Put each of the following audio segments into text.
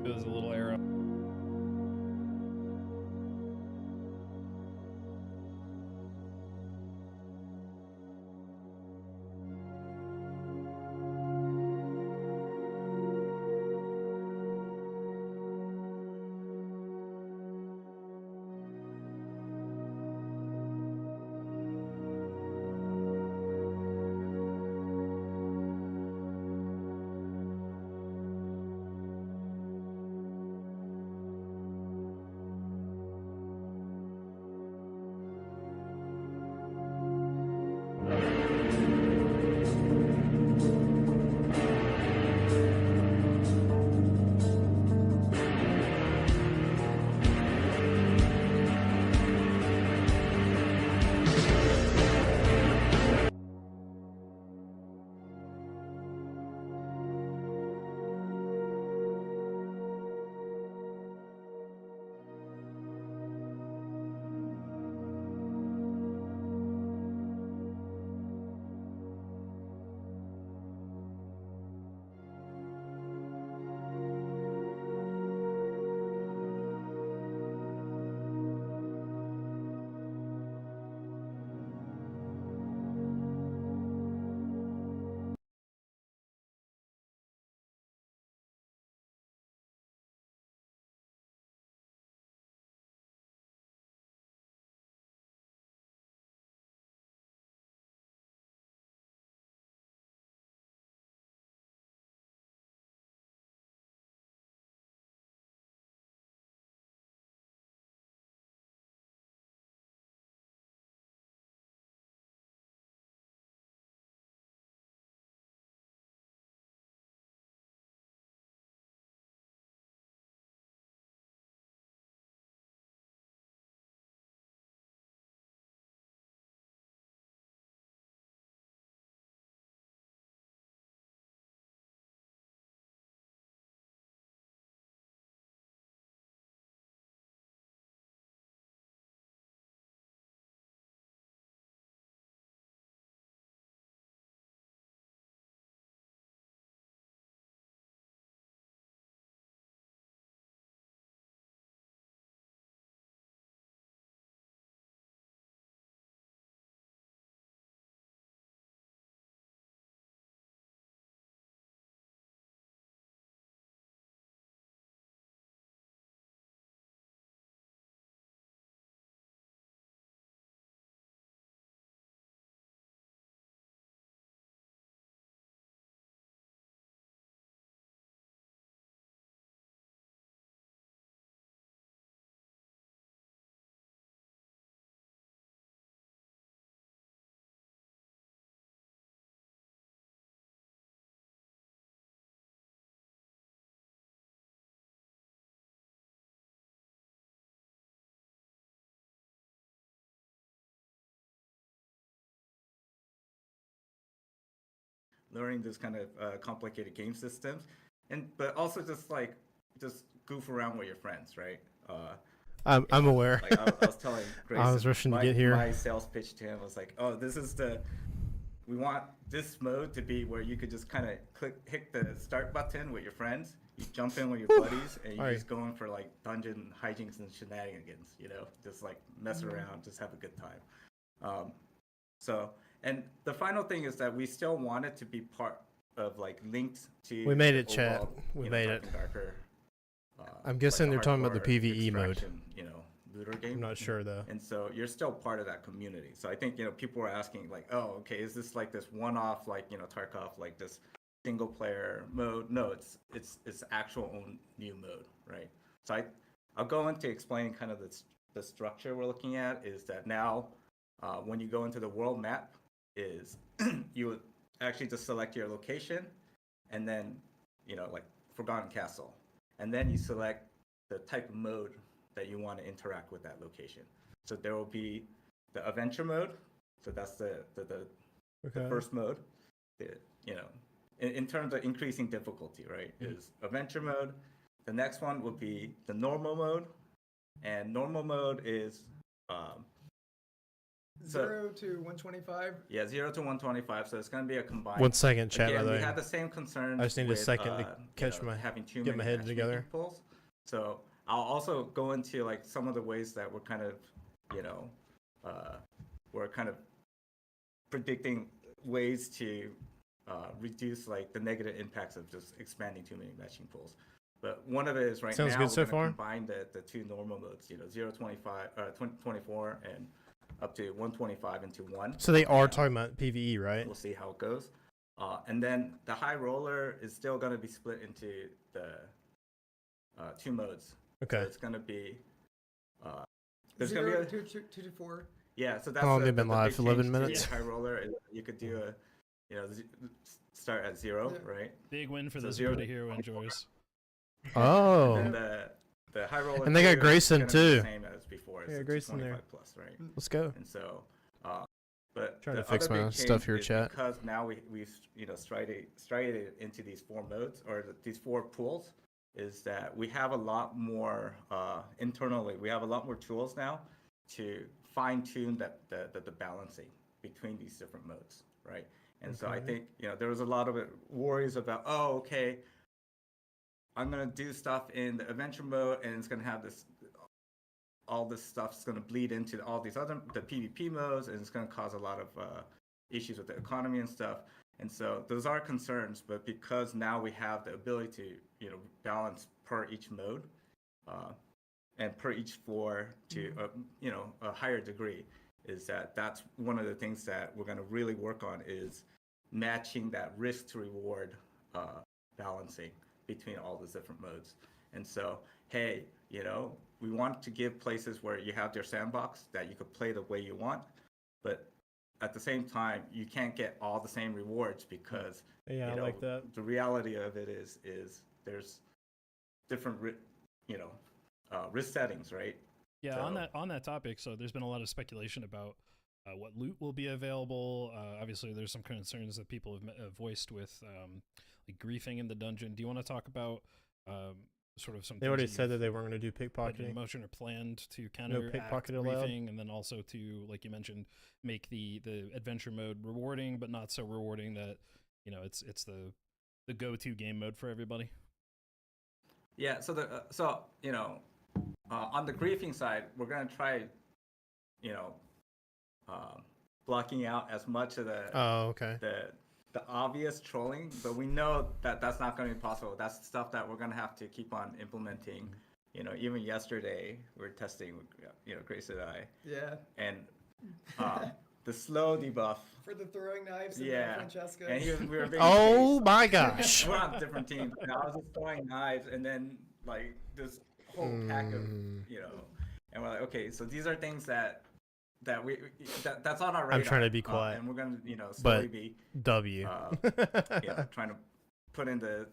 it was a little arrow. Learning this kind of complicated game systems, but also just goof around with your friends, right? I'm aware. Like I was telling Grayson, I was rushing to get here. My sales pitch to him was like, "Oh, we want this mode to be where you could just kind of hit the start button with your friends. You jump in with your buddies, and you're just going for like dungeon hijinks and shenanigans. Just like mess around, just have a good time." And the final thing is that we still want it to be part of like linked to. We made it, chat. We made it. Darker, I'm guessing like they're talking about the PvE mode. Looter game. I'm not sure though. And so you're still part of that community. So I think people are asking like, oh, okay, is this like this one-off like Tarkov like this single player mode? No, it's actual own new mode, right? So I'll go into explaining kind of the structure we're looking at is that now when you go into the world map is you would actually just select your location and then like Forgotten Castle, and then you select the type of mode that you want to interact with that location. So there will be the adventure mode. So that's the first mode. In terms of increasing difficulty, right? Is adventure mode. The next one will be the normal mode, and normal mode is 0 to 125. Yeah, 0 to 125. So it's going to be a combined. 1 second, chat. Again, by the we way, had the same concerns. I just need a second to catch having too get my many head together. pulls. So I'll also go into like some of the ways that we're kind of, we're kind of predicting ways to reduce like the negative impacts of just expanding too many matching pools. But one of it is right Sounds now good we're so going far. to combine the two normal modes, 0, 25, 24, and up to 125 into one. So they are talking about PvE, right? We'll see how it goes. And then the high roller is still going to be split into the two modes. Okay. So it's going to be there's 0 to 2 to 4. Yeah, so that's how long they've been live? 11 minutes. High roller, you could do start at 0, right? Big win for the 0 to hero enjoyers. Oh. And the high roller. And they got Grayson too. The same as before. Yeah, Grayson there. Plus, right? Let's go. And so, but Trying the to fix other my big stuff change here, is chat. because now we've striated into these 4 modes or these 4 pools. Is that we have a lot more internally. We have a lot more tools now to fine tune the balancing between these different modes, right? And so I think there was a lot of worries about I'm gonna do stuff in the adventure mode and it's gonna have all this stuff's gonna bleed into all these the PvP modes and it's gonna cause a lot of issues with the economy and stuff. And so those are concerns, but because now we have the ability to balance per each mode and per each floor to a higher degree, that's one of the things that we're going to really work on is matching that risk to reward balancing between all those different modes. And so we want to give places where you have your sandbox that you could play the way you want, but at the same time, you can't get all the same rewards because I like that. The reality of it is there's different risk settings, right? Yeah, So- on that topic, so there's been a lot of speculation about what loot will be available. Obviously, there's some concerns that people have voiced with like griefing in the dungeon. Do you want to talk about sort of some? They already said that they weren't going to do pickpocketing. Motion or planned to counteract pickpocket allowed. griefing, and then also to, like you mentioned, make the adventure mode rewarding, but not so rewarding that it's the go-to game mode for everybody. Yeah. So on the griefing side, we're gonna try, blocking out as much of the obvious trolling, but we know that that's not going to be possible. That's stuff that we're going to have to keep on implementing. Even yesterday we were testing, Grace and I. Yeah. And the slow debuff. For the throwing knives and Francesca. And we were being Oh chased. my gosh. We're on different teams. And I was just throwing knives, and then like this whole pack of, and we're like, okay, so these are things that's on our radar. I'm trying to be quiet. And we're gonna, slowly be W. trying to put in the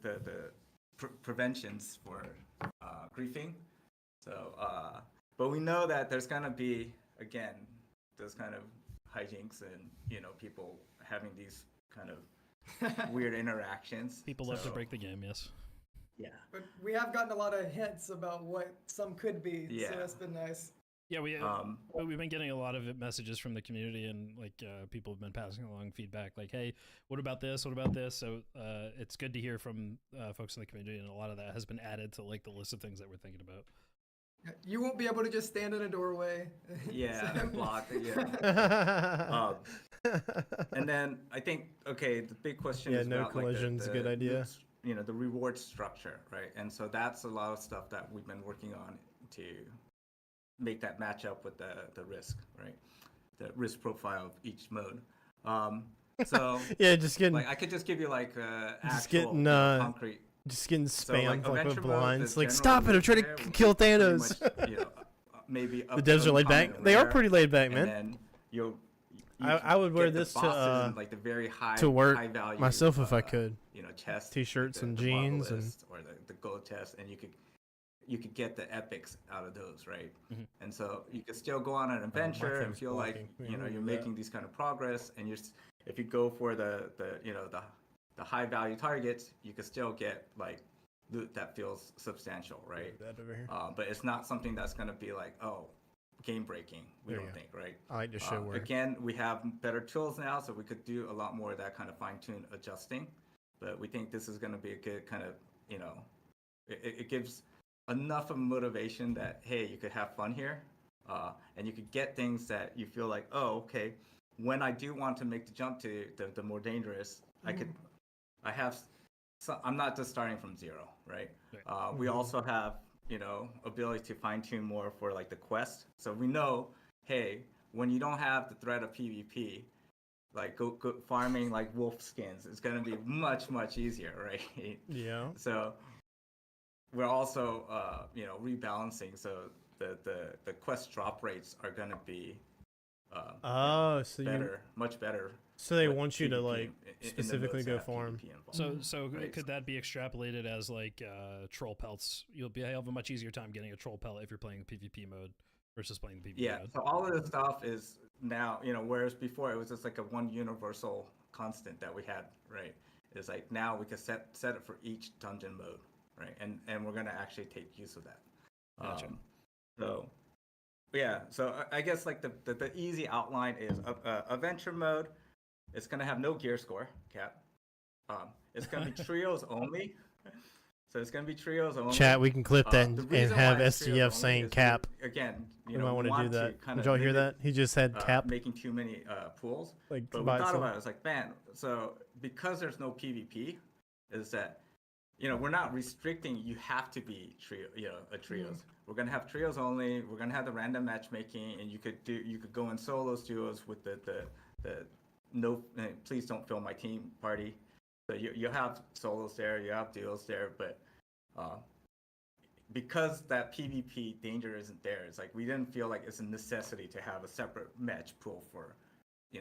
preventions for griefing. So, but we know that there's gonna be again those kind of hijinks and people having these kind of weird interactions. People love to break the game, yes. Yeah. But we have gotten a lot of hints about what some could be, Yeah. so that's been nice. Yeah, we've been getting a lot of messages from the community, and people have been passing along feedback like, hey, what about this? What about this? So it's good to hear from folks in the community, and a lot of that has been added to the list of things that we're thinking about. You won't be able to just stand in a doorway. Yeah, and block it, yeah. And then I think, the big question is no about collision's a good idea. The reward structure, right? And so that's a lot of stuff that we've been working on to make that match up with the risk, right? The risk profile of each mode. So yeah, just getting I could just give you just actual getting concrete. just getting So, spammed with adventure mode, blinds. the Like, general stop it! I'm trying to there, kill pretty Thanos. much, maybe The devs are laid back. They are pretty laid back, man. And then I would wear get the this to bosses in, the very high to work high value, myself if I could. Chest, T-shirts and the jeans Marvelist or the gold chest, and you could get the epics out of those, right? Mm-hmm. And so you could still go on an adventure and thing's feel blocking. like Yeah, you're that. making these kind of progress, and if you go for the high value targets, you could still get loot that feels substantial, right? That over here. But it's not something that's going to be like, oh, game breaking. We There you don't go. think, right? I like to show where. Again, we have better tools now, so we could do a lot more of that kind of fine-tune adjusting. But we think this is going to be a good kind of, it gives enough of motivation that, hey, you could have fun here, and you could get things that you feel like, oh, okay, when I do want to make the jump to the more dangerous, I'm not just starting from zero, right? We also have, ability to fine tune more for like the quest. So we know, hey, when you don't have the threat of PvP, like go farming like wolf skins, it's gonna be much easier, right? Yeah. So we're also, rebalancing. So the quest drop rates are gonna be so much better. So they with want you to PvP like in the specifically modes that go have farm. PvP involved. So Right. could that be extrapolated as like troll pelts? You'll have a much easier time getting a troll pelt if you're playing the PvP mode versus playing the PvP Yeah, mode. so all of this stuff is now, whereas before it was just like a one universal constant that we had, right? It's like now we can set it for each dungeon mode, right? And we're gonna actually take use of that. Gotcha. So yeah, so I guess like the easy outline is adventure mode. It's gonna have no gear score cap. It's gonna be trios only. So it's gonna be trios only. Chat, we can clip that The and reason have why it's trios SDF only saying is cap. Again, We might want to do that. kinda Did y'all hear limit, that? He just said cap. making too many pools. Like But we by thought itself. about it. It's like, man, so because there's no PvP, is that we're not restricting you have to be a trios. We're gonna have trios only. We're gonna have the random matchmaking, and you could go in solos, duos with the no. Please don't fill my team party. So you have solos there, you have duos there, but because that PvP danger isn't there, it's like we didn't feel like it's a necessity to have a separate match pool for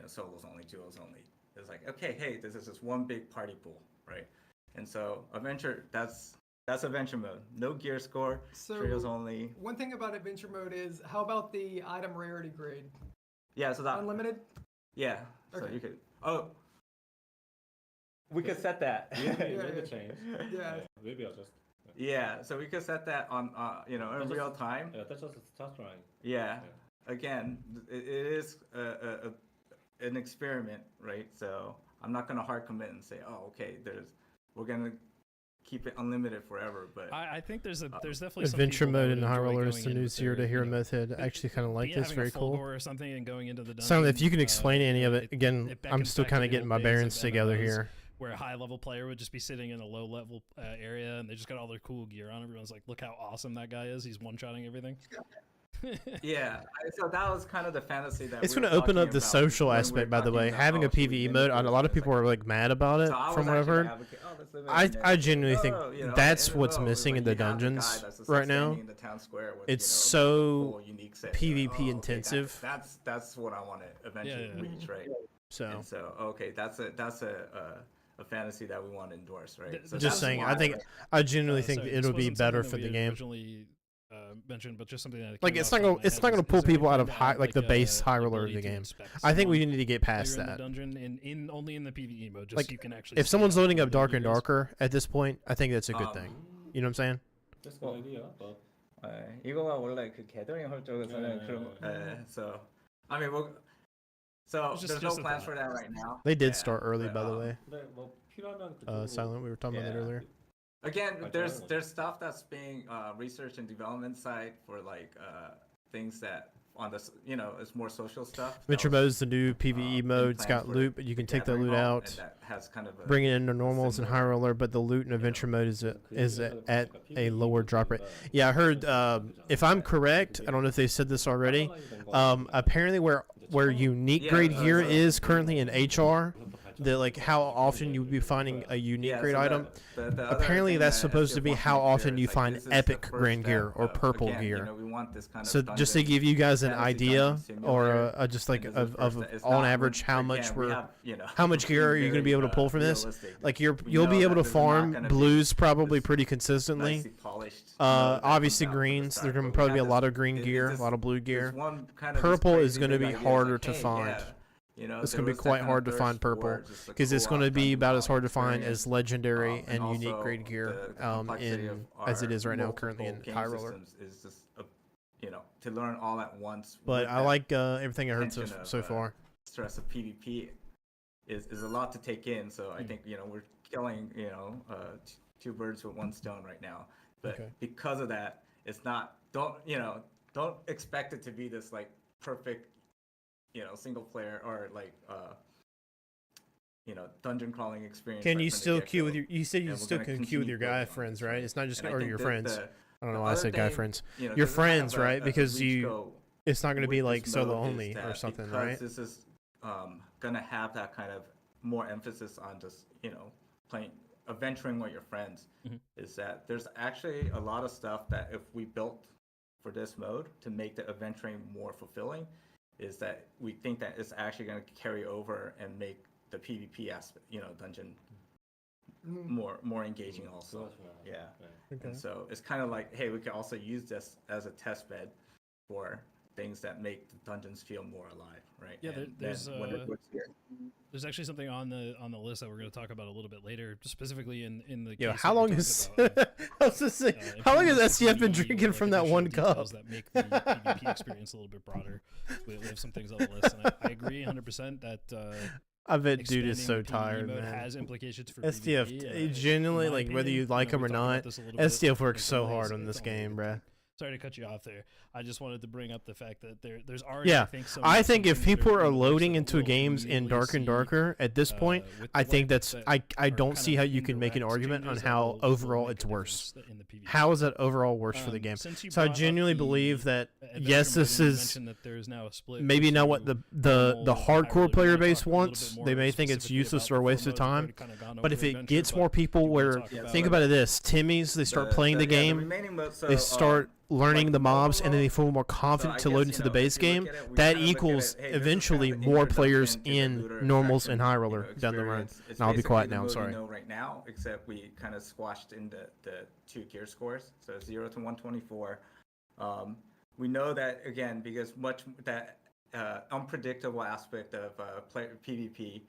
solos only, duos only. It's like, okay, hey, this is just one big party pool, right? And so adventure, that's adventure mode. No gear score, So trios only. one thing about adventure mode is, how about the item rarity grade? Yeah, so that Unlimited? yeah. So Okay. you could we could set that. Yeah. change. Yeah. Maybe I'll just. Yeah, so we could set that on in That's real just- time. That's just a test run. Yeah. Again, it is an experiment, right? So I'm not gonna hard commit and say, oh, okay, we're gonna keep it unlimited forever. But I think there's definitely some Adventure people that mode would in enjoy High Roller going is the in new with 0 to their, hero method. I actually kind of like this. having Very a full cool. gore or something and going into the dungeon. So if you can explain any of it again, it I'm beckons still back kind to of the getting old my days bearings of together MMOs, here. where a high level player would just be sitting in a low level area and they just got all their cool gear on. Everyone's like, look how awesome that guy is. He's one-shotting everything. yeah, so that was kind of the fantasy that It's we going were to open talking up the about social when we were aspect, by the talking way. about, Having a should we PvE limit mode, this? a lot of It's people like- are like mad about it, So I was from what I've actually heard. the advocate, oh, let's limit it, I and then, genuinely think in that's the what's middle, missing it's in the like you have the guy dungeons that's just, right now. standing in the town square with, It's the so full unique set. PvP Okay, intensive. that's what I want to eventually Yeah. reach, right? So And so okay, that's a fantasy that we want to endorse, right? So just that's saying, why- I think I genuinely think Sorry, that this it'll be wasn't better something for that the we game. Originally mentioned, but just something that Like came it's off not the top gonna of my it's head not is- gonna is pull there any people out kind of to high have, like the base high roller of ability the to game. inspect I think we someone need to get while past you're in that. the dungeon in only in the PvE mode, just Like, so you can actually. If see someone's how loading up good darker he and is. darker at this point, I think that's a good thing. You know what I'm saying? That's a good idea, but 이거가 원래 그 게더링 할 쪽에서는 네, 그런 네, so I mean so It's there's just no a plans thought. for that right now. They did Yeah, start early, but, by the way. 근데 뭐 필요하면 그쪽으로. Silent, we were talking about that Yeah. earlier. Again, Like there's that. there's stuff that's being research and development side for like things that on this it's more social stuff. Adventure that mode was, is the new PvE in mode. It's plans got for loot, but you can the take the Gathering loot Hall, out, and that has kind of a bring it into normals and similar, high roller. But the loot in adventure mode is at a lower drop rate. Yeah, I heard. If I'm correct, I don't know if they said this already. Apparently, where unique Yeah, grade gear so- is currently in HR, that like how often you would be finding a unique Yeah, grade so item. the other Apparently thing that's that supposed to SDF be wants how make often sure you is, like, find this is the epic first grand gear step or of, purple again, gear. we want this kind of So just to dungeon give you guys an fantasy idea, dungeon or simulator, just like and this is the of first step. It's on not- average how again, much we we're have, how much gear are you going to be able to pull from this? Like you'll be able to farm blues probably pretty consistently. nicely polished. Obviously comes out for the greens. start, There's going but to we probably be a have lot this- of green it- gear, it's a lot of blue this gear. one kind of Purple this is crazy gonna big be idea. It's harder like, to hey, find. yeah, It's there gonna be was that quite kind of hard to thirst find for purple, just the because it's cool going to be dungeon about as hard to experience. find as legendary And and unique also grade gear the complexity of as it our is right now multiple currently in game high roller. systems is just to learn all at once. But with I that like everything I heard tension of, so far. stress of PvP is a lot to take in. So I think we're killing two birds with one stone right now. But Okay. because of that, it's not don't expect it to be this like perfect single player or like dungeon crawling experience. Can right you from the still get-go. queue with your? You said you And we're still gonna can queue continue with your guy building on friends, this, right? It's not just And I or think your the- friends. the- I don't know the why I other said guy thing, friends. Your doesn't have friends, a- right? a Because reach you, go it's not going to be with like this solo mode is only or that something, because right? this is gonna have that kind of more emphasis on just playing adventuring with your friends. Mhm. Is that there's actually a lot of stuff that if we built for this mode to make the adventuring more fulfilling, is that we think that it's actually going to carry over and make the PvP aspect, dungeon more engaging also. Yeah. Okay. And so it's kind of like, hey, we can also use this as a test bed for things that make the dungeons feel more alive, right? Yeah, And there's then when it looks here, there's actually something on the list that we're going to talk about a little bit later, specifically in the Yo, case how that long you're is? talking about, I was just saying, how long has SDF been drinking from that one cup? That make the PvP experience a little bit broader. We have some things on the list, and I agree 100% that I bet dude is so expanding the PvE tired, mode man. has implications for SDF, PvP, genuinely, in my like whether opinion, you like him we or talked about not, this a little bit SDF works in so some ways, hard on this it's only a game, good bruh. thing. Sorry to cut you off there. I just wanted to bring up the fact that there's already Yeah, I I think if things that people are in the works loading that into we'll games in immediately Dark and see, Darker at this point, with I the think way that's that I are don't kind see of how you can make an indirect argument on changes that how will overall make a it's worse. difference in the PvP. How is that overall worse for the game? Since you So I brought up genuinely the believe that adventure yes, mode this and you is mentioned that there's now a split maybe not what into the normal and high hardcore roller. player You wanna base talk a little bit wants. more They may think it's specifically useless about or a the waste four of modes. We've time. already kinda gone But over if it adventure, gets but more people you wanna where talk about think about it this, Timmy's they start playing the game, remaining modes, so, they start learning like the mobs, and then they overall- feel more confident so to I load guess, into the base if you game. look at it, we That kinda look at equals it, hey, this is eventually kind of more players introduction to the in looter normals and faction, high roller down the road. experience. It's And I'll be basically quiet the now, I'm mode sorry. we know right now, except we kind of squashed in the 2 gear scores, so 0 to 124. We know that again because that unpredictable aspect of PvP,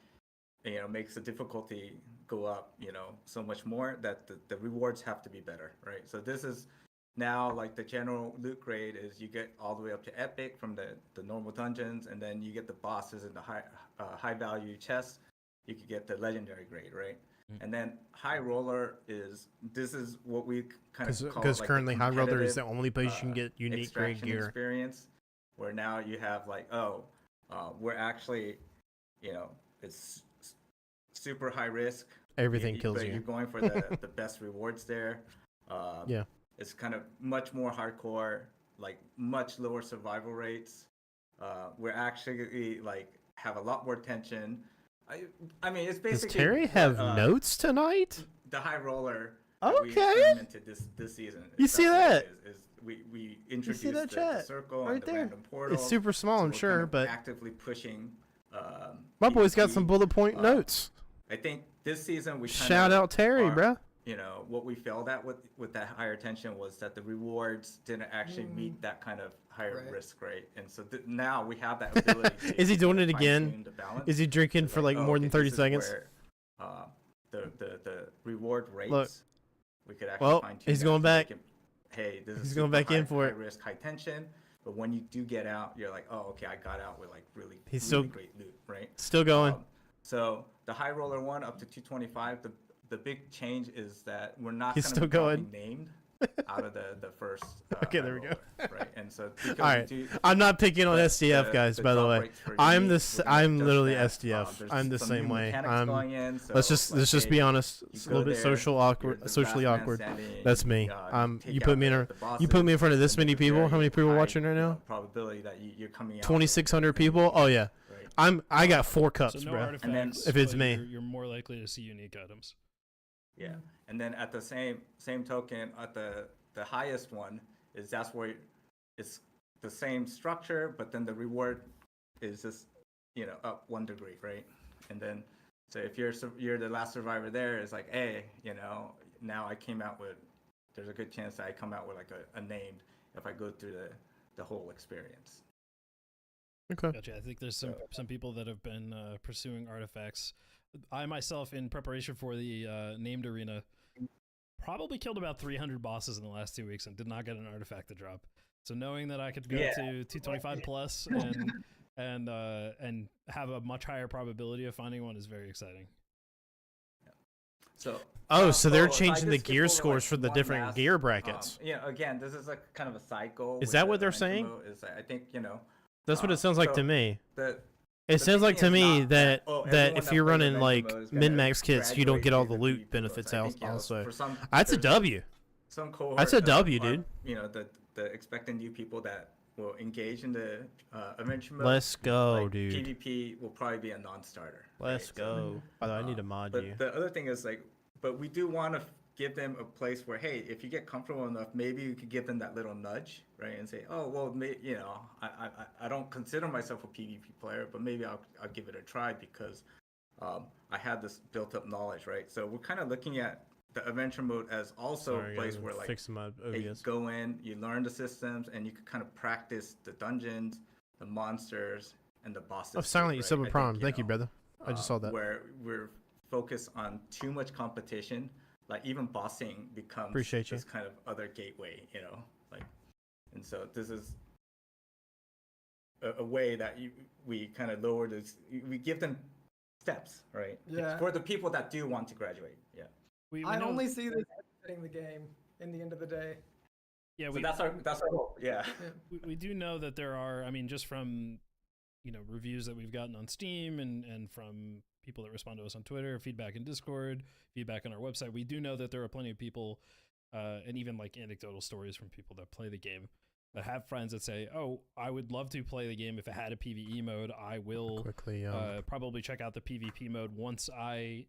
makes the difficulty go up, so much more that the rewards have to be better, right? So this is now like the general loot grade is you get all the way up to epic from the normal dungeons, and then you get the bosses in the high value chests. You could get the legendary grade, right? And then high roller is what we kind of call Because like currently high roller is the competitive, only place you can get unique grade extraction gear. experience, where now you have like we're actually it's super high risk, Everything kills but you. you're going for the best rewards there. Yeah. It's kind of much more hardcore, like much lower survival rates. We're actually like have a lot more tension. I mean it's Does basically Terry have what, notes tonight? the high roller that we Okay. implemented this season. You see That's what that? it is we introduced that the chat? circle Right and the there. random portal. It's super small, I'm we're sure, kind of but actively pushing. my boy's got some PvP. bullet point notes. I think this season we Shout out Terry, bruh. What we failed at with that higher tension was that the rewards didn't actually meet that kind of higher Right. risk rate, and so now we have that ability. Is he doing it fine-tune again? the balance. Is he drinking It's for like, like more okay, than 30 this is seconds? where, the reward rates. Look. We could actually Well, fine-tune he's that going to back. make it, hey, this is He's going super back in high, for high it. risk, high tension. But when you do get out, you're like, oh, okay, I got out with like really, He's really still- great loot, right? Still going. So the high roller one up to 225. The big change is that we're not He's gonna still be dropping going. named out of the first. Okay, high there we go. roller, right, and so because All right. we do- I'm not picking on the- SDF the- guys, the by the drop way. rates for I'm unique, this. we're gonna I'm adjust literally that. SDF. There's I'm the some same new way. mechanics I'm. going in, so, Let's just like, be hey, honest. you It's a go little bit there, social you're awkward, the socially last man awkward. standing, That's me. take You put out me in the a. You put me in front of bosses, this many and there's people. How many very people high, watching right now? probability that you're coming out. 2,600 people. Oh yeah. Right. I got 4 cups, So no bro. artifacts, And then- If it's but me. you're more likely to see unique items. Yeah, and then at the same token, at the highest one is that's where it's the same structure, but then the reward is just up 1 degree, right? And then so if you're the last survivor there, it's like, hey, now I came out with. There's a good chance that I come out with like a named if I go through the whole experience. Okay. Gotcha. I think there's some people that have been pursuing artifacts. I myself, in preparation for the named arena, probably killed about 300 bosses in the last 2 weeks and did not get an artifact to drop. So knowing that I could go Yeah. to 225 plus and have a much higher probability of finding one is very exciting. So So they're if I changing the just skip gear over, scores for the one different last, gear brackets. Again, this is a kind of a cycle. Is with that the what they're adventure saying? mode, Is I think That's what it sounds like so to me. The, It the sounds like thinking to is me not that everyone that if that you're plays running adventure like mode is gonna min-max kits, you don't get all the graduate to loot PvP modes. benefits I think, also. for some, That's a there's W. Some cohort That's a W, are, dude. The expectant new people that will engage in the adventure mode. Let's go, like, dude. PvP will probably be a non-starter. Let's right? So, go. By the way, I need to mod but you. the other thing is like, but we do want to give them a place where, hey, if you get comfortable enough, maybe you could give them that little nudge, right? And say, oh, well, I don't consider myself a PvP player, but maybe I'll give it a try because I had this built-up knowledge, right? So we're kind of looking at the adventure mode as also Sorry, a place I'm where like fixing my hey, you OBS. go in, you learn the systems, and you can kind of practice the dungeons, the monsters, and the bosses. Oh, Silent, you right? sub a I think, prime. Thank you, brother. I just saw that. Where we're focused on too much competition, like even bossing becomes Appreciate you. this kind of other gateway, like, and so this is a way that we kind of lower this, we give them steps, right? Yeah. For the people that do want to graduate, yeah. We I know, only see this benefiting the game in the end of the day. yeah, So we, that's our goal, yeah. we do know that there are, I mean, just from reviews that we've gotten on Steam and from people that respond to us on Twitter, feedback in Discord, feedback on our website, we do know that there are plenty of people and even like anecdotal stories from people that play the game that have friends that say, oh, I would love to play the game if it had a PvE mode. I will Quickly, probably check out the PvP mode once I'm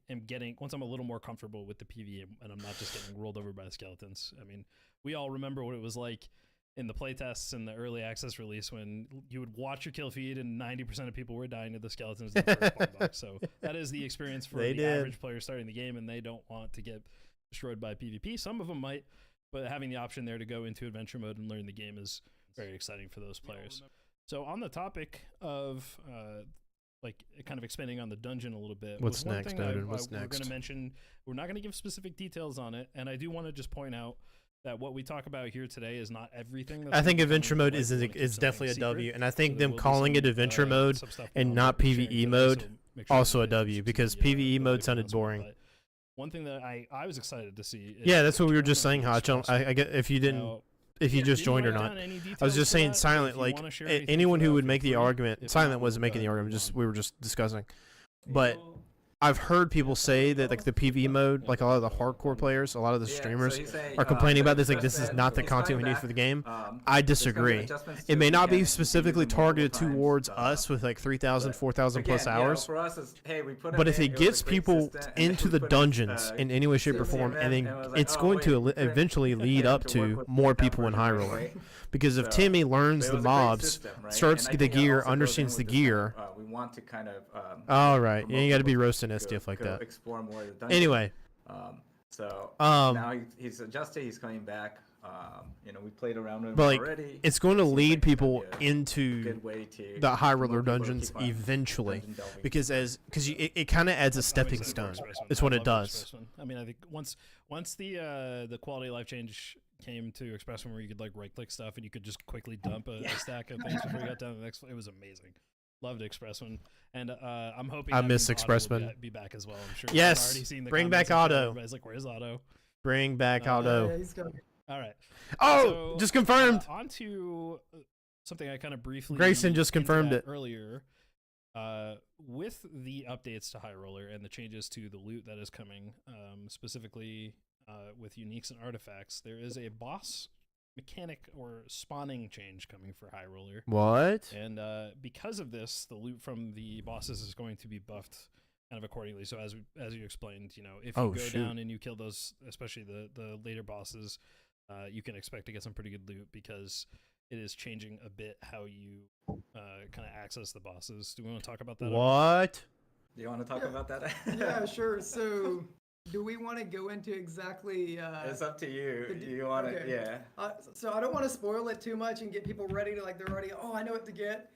a little more comfortable with the PvE and I'm not just getting rolled over by the skeletons. I mean, we all remember what it was like in the playtests and the early access release when you would watch your kill feed and 90% of people were dying to the skeletons in the first point box. So that is the experience for the average player starting the game, and they don't want to get destroyed by PvP. Some of them might, but having the option there to go into adventure mode and learn the game is very exciting for those players. So on the topic of like kind of expanding on the dungeon a little bit. What's one next, thing Odin? What's we're going next? to mention, we're not going to give specific details on it, and I do want to just point out that what we talk about here today is not everything. That's I think gonna be adventure coming mode to light. is We wanna keep is something definitely a secret. W, and I So think there them will be calling some, it adventure mode some stuff and we'll not be sharing PvE today, mode, so make sure also you a pay W, attention because to the, PvE the mode big sounded announcement. boring. But one thing that I was excited to see is Yeah, that's what we were return just of saying, Hotch. Express. I get if you didn't. Now, If you yeah, just didn't joined or write not. down any I was details just for saying that, but silent, if you like wanna share anything anyone for who that, would feel make the free. argument, If silent not, wasn't we'll making the move argument, just on. we were just discussing. But I've heard people say that like the PvE mode, like a lot of the hardcore players, a lot of the streamers are complaining about this, like this is not the content we need for the game. I disagree. It may not be specifically targeted towards us with like 3,000, 4,000 plus hours, but if it gets people into the dungeons in any way, shape, or form, and then it's going to eventually lead up to more people in High Roller. Because if Timmy learns the mobs, starts the gear, understands the gear. We want to kind of. All right, yeah, you got to be roasting SDF like that. Explore more of the dungeon. Anyway, so Um, now he's adjusted. He's coming back. We played around with him but like already. it's going to Seems lead like it people might be a into good way to the High get more Roller people to dungeons keep on eventually, dungeon delving. because it kind of adds a I'm stepping excited for stone. Express One. It's I what it love does. Express One. I mean, I think once the quality of life change came to Express One, where you could like right click stuff and you could just quickly dump a stack of things before you got down to the next. It was amazing. Loved Express One, and I'm hoping I that miss means Otto Express will One. be back as well. I'm sure. Yes, I've already seen the bring back comments in chat. Otto. Everybody's like, "Where's Otto?" Bring back Uh, Aldo. Yeah, he's coming. All right. Oh, So, just confirmed. On to something I kind of briefly. Grayson just hinted confirmed at it. earlier. With the updates to High Roller and the changes to the loot that is coming, specifically with uniques and artifacts, there is a boss mechanic or spawning change coming for High Roller. What? And because of this, the loot from the bosses is going to be buffed kind of accordingly. So as you explained, if you go down and you kill those, especially the later bosses, you can expect to get some pretty good loot because it is changing a bit how you kind of access the bosses. Do we want to talk about that? What? Do you want to talk about that? Yeah, sure. So, do we want to go into exactly? It's up to you. the- You want to, okay. yeah. So I don't want to spoil it too much and get people ready to they're already. Oh, I know what to get.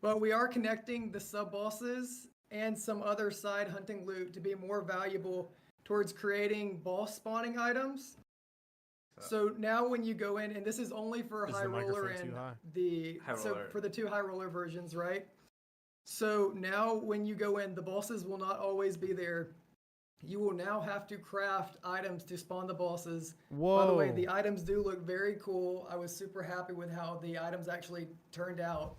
But we are connecting the sub bosses and some other side hunting loot to be more valuable towards creating boss spawning items. So now when you go in, and this is only for Is high the roller microphone and too high? the High roller. for the 2 high roller versions, right? So now when you go in, the bosses will not always be there. You will now have to craft items to spawn the bosses. Whoa. By the way, the items do look very cool. I was super happy with how the items actually turned out.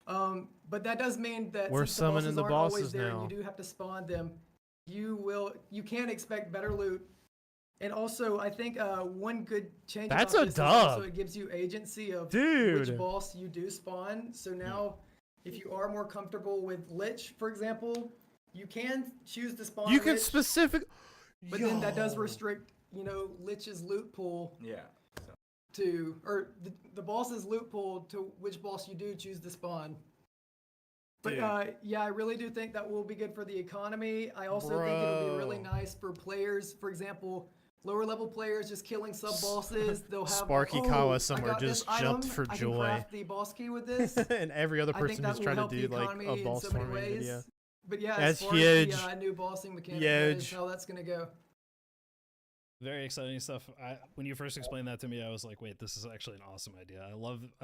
But that does mean that We're since summoning the aren't always bosses there now. and you do have to spawn them, you can expect better loot. And also, I think one good change That's about a this is dub. also it gives you agency of Dude. which boss you do spawn. So now, if you are more comfortable with Lich, for example, you can choose to spawn You can Lich, specific. but then that does Yo. restrict, Lich's loot pool Yeah. or the boss's loot pool to which boss you do choose to spawn. But Dude. yeah, I really do think that will be good for the economy. I also think it'll be really Bro. nice for players. For example, lower level players just killing sub bosses. They'll have Sparky I Kawasama got this just jumped item, for I joy. can craft the boss key with this. And every other I think person that who's will trying to help the do like economy a in boss so many farming ways. video. But yeah, That's as far huge. as the new bossing mechanic, that is Huge. how that's gonna go. Very exciting stuff. When you first explained that to me, I was like, "Wait, this is actually an awesome idea." I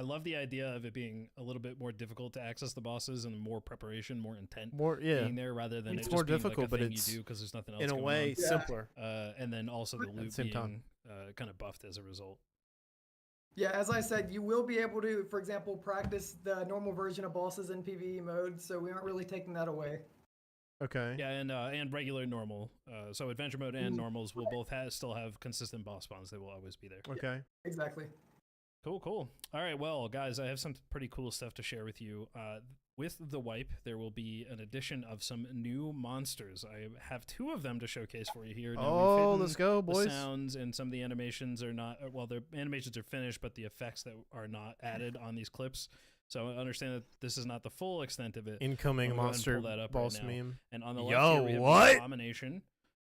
love the idea of it being a little bit more difficult to access the bosses and more preparation, more intent being there rather than It's it more just being difficult, like a but thing it's you do because there's nothing else in a going way on. simpler. And then also the the loot same being time. kind of buffed as a result. Yeah, as I said, you will be able to, for example, practice the normal version of bosses in PvE mode, so we aren't really taking that away. Okay. Yeah, and regular normal. So adventure mode and normals will both still have consistent boss spawns. They will always be there. Okay. Exactly. Cool. All right, well, guys, I have some pretty cool stuff to share with you. With the wipe, there will be an addition of some new monsters. I have 2 of them to showcase for you here. Now, we've hidden Let's go, boys. The sounds and some of the animations are not, well, the animations are finished, but the effects that are not added on these clips. So I understand that this is not the full extent of it. Incoming I'm gonna go ahead and monster pull that up boss right now. meme. And on the Yo, left here, we have what? the Abomination,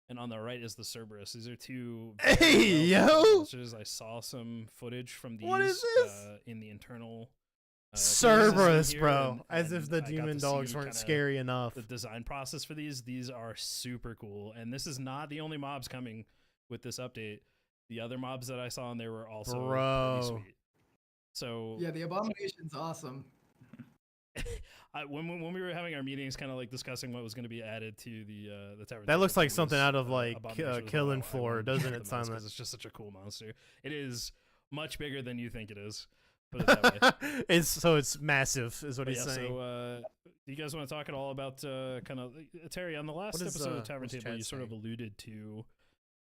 and on the right is the Cerberus. These are 2 Hey, yo! monsters. I saw some footage from these What is this? in the internal Cerberus, here, bro. As and if the I got demon to dogs see weren't kinda scary enough. the design process for these are super cool, and this is not the only mobs coming with this update. The other mobs that I saw in there were also Bro. pretty sweet. So Yeah, the Abomination's awesome. when we were having our meetings, kind of like discussing what was going to be added to the tavern. That looks thing like something was, out of like Abomination was Killing one I Floor, wanted to doesn't check it, the most 'cause Silent? It's just such a cool monster. It is much bigger than you think it is. Put it that way. It's massive, is what But he's yeah, saying. so do you guys want to talk at all about kind of Terry on the last What is, episode of Tavern what's Table? Chad You sort of saying? alluded to,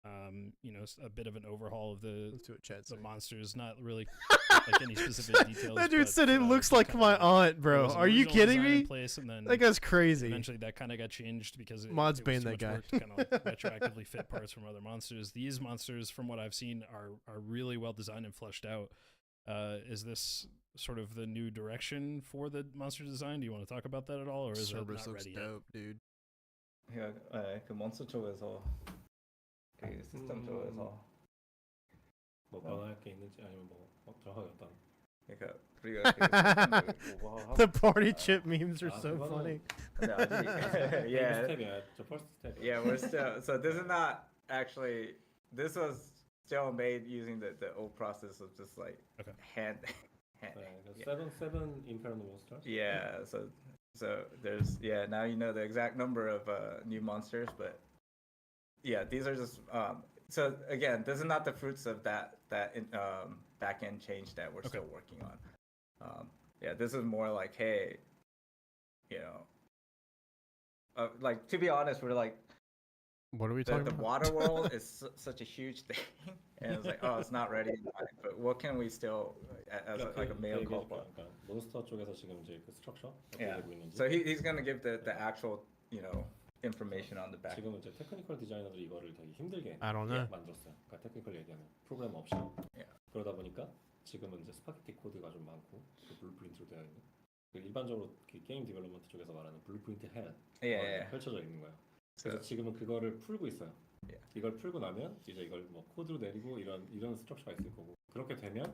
a bit of an overhaul of the Let's do what Chad the said. monsters, not really like any specific details. That dude but, said it looks just like kinda- my aunt, there bro. was an Are you original kidding design in me? place, and then That guy's crazy. eventually that kind of got changed because Mods it was banned too that much guy. work to kind of retroactively fit parts from other monsters. These monsters, from what I've seen, are really well designed and fleshed out. Is this sort of the new direction for the monster design? Do you want to talk about that at all, or is Cerberus it not looks ready dope, dude. 그, 그 몬스터 쪽에서 그 시스템 쪽에서 뭐 변할 게 있는지 아니면 뭐 정확하게 어떤 그러니까 우리가 그 시스템을 보고 하고 The party chip memes are 아, so 그거는 funny. 근데 아직 yeah 스텝이야. 저 퍼스트 스텝. yeah we're still so this is not actually this was still made using the old process of just like Okay. hand 네, seven Inferno monsters. yeah so there's now you know the exact number of new monsters, but yeah, these are just so again, this is not the fruits of that back end change that we're still working on. Yeah, this is more like, hey, you know, like to be honest, we're like What are we the talking about? water world is such a huge thing, and it's like, oh, it's not ready, but what can we still as like a mail call? 그러니까 몬스터 쪽에서 지금 이제 그 스트럭처 어떻게 Yeah. 되고 있는지. So he's gonna give the actual information on the back. 지금은 이제 테크니컬 디자이너들이 이거를 되게 힘들게 I don't know. 만들었어요. 그러니까 테크니컬 얘기하는 프로그램 없이. Yeah. 그러다 보니까 지금은 이제 스파게티 코드가 좀 많고 그 블루프린트로 되어 있는. 그 일반적으로 그 게임 디벨롭먼트 쪽에서 말하는 블루프린트 헬 Yeah. 펼쳐져 있는 거예요. 그래서 지금은 그거를 풀고 있어요. Yeah. 이걸 풀고 나면 이제 이걸 뭐 코드로 내리고 이런 스트럭처가 있을 거고 그렇게 되면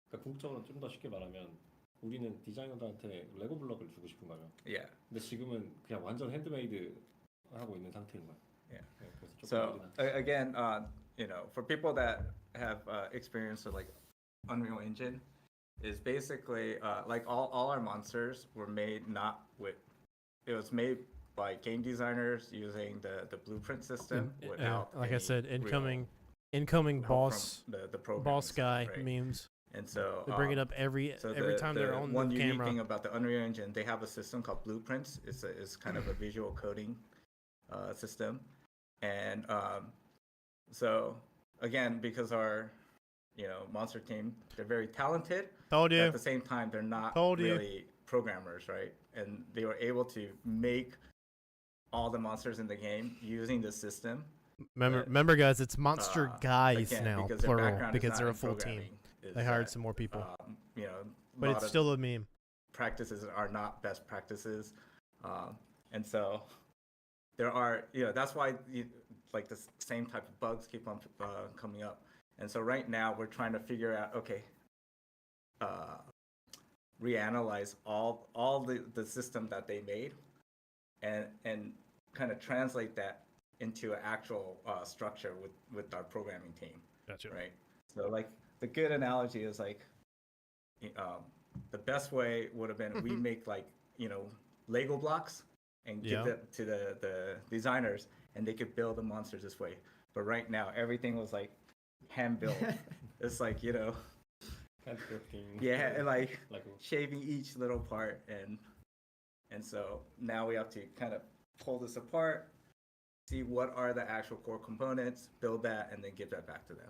그러니까 궁극적으로 좀 더 쉽게 말하면 우리는 디자이너들한테 레고 블럭을 주고 싶은 거죠. Yeah. 근데 지금은 그냥 완전 핸드메이드 하고 있는 상태인 거예요. Yeah. 그래서 So again, you know, for people that have experience with like Unreal Engine, is basically like all our monsters were made not with. It was made by game designers using the blueprint system without, like I said, incoming boss the boss guy right? memes. And so they bring it up every time they're on one the unique camera. thing about the Unreal Engine, they have a system called Blueprints. It's kind of a visual coding system, and so again, because our monster team, they're very talented. Told you. At the same time, they're not really programmers, right? And they were able to make all the monsters in the game using the system. Remember, guys, it's monster guys now, plural, because they're a full team. They hired some more people. But it's still a meme. Practices are not best practices, and so there are, that's why like the same type of bugs keep on coming up. And so right now we're trying to figure out, okay, reanalyze all the system that they made, and kind of translate that into an actual structure with our programming team. Gotcha. Right. So like the good analogy is like, the best way would have been we make like Lego blocks and give it to the designers, and they could build the monsters this way. But right now everything was like hand built. It's like and like shaving each little part, and so now we have to kind of pull this apart, see what are the actual core components, build that, and then give that back to them.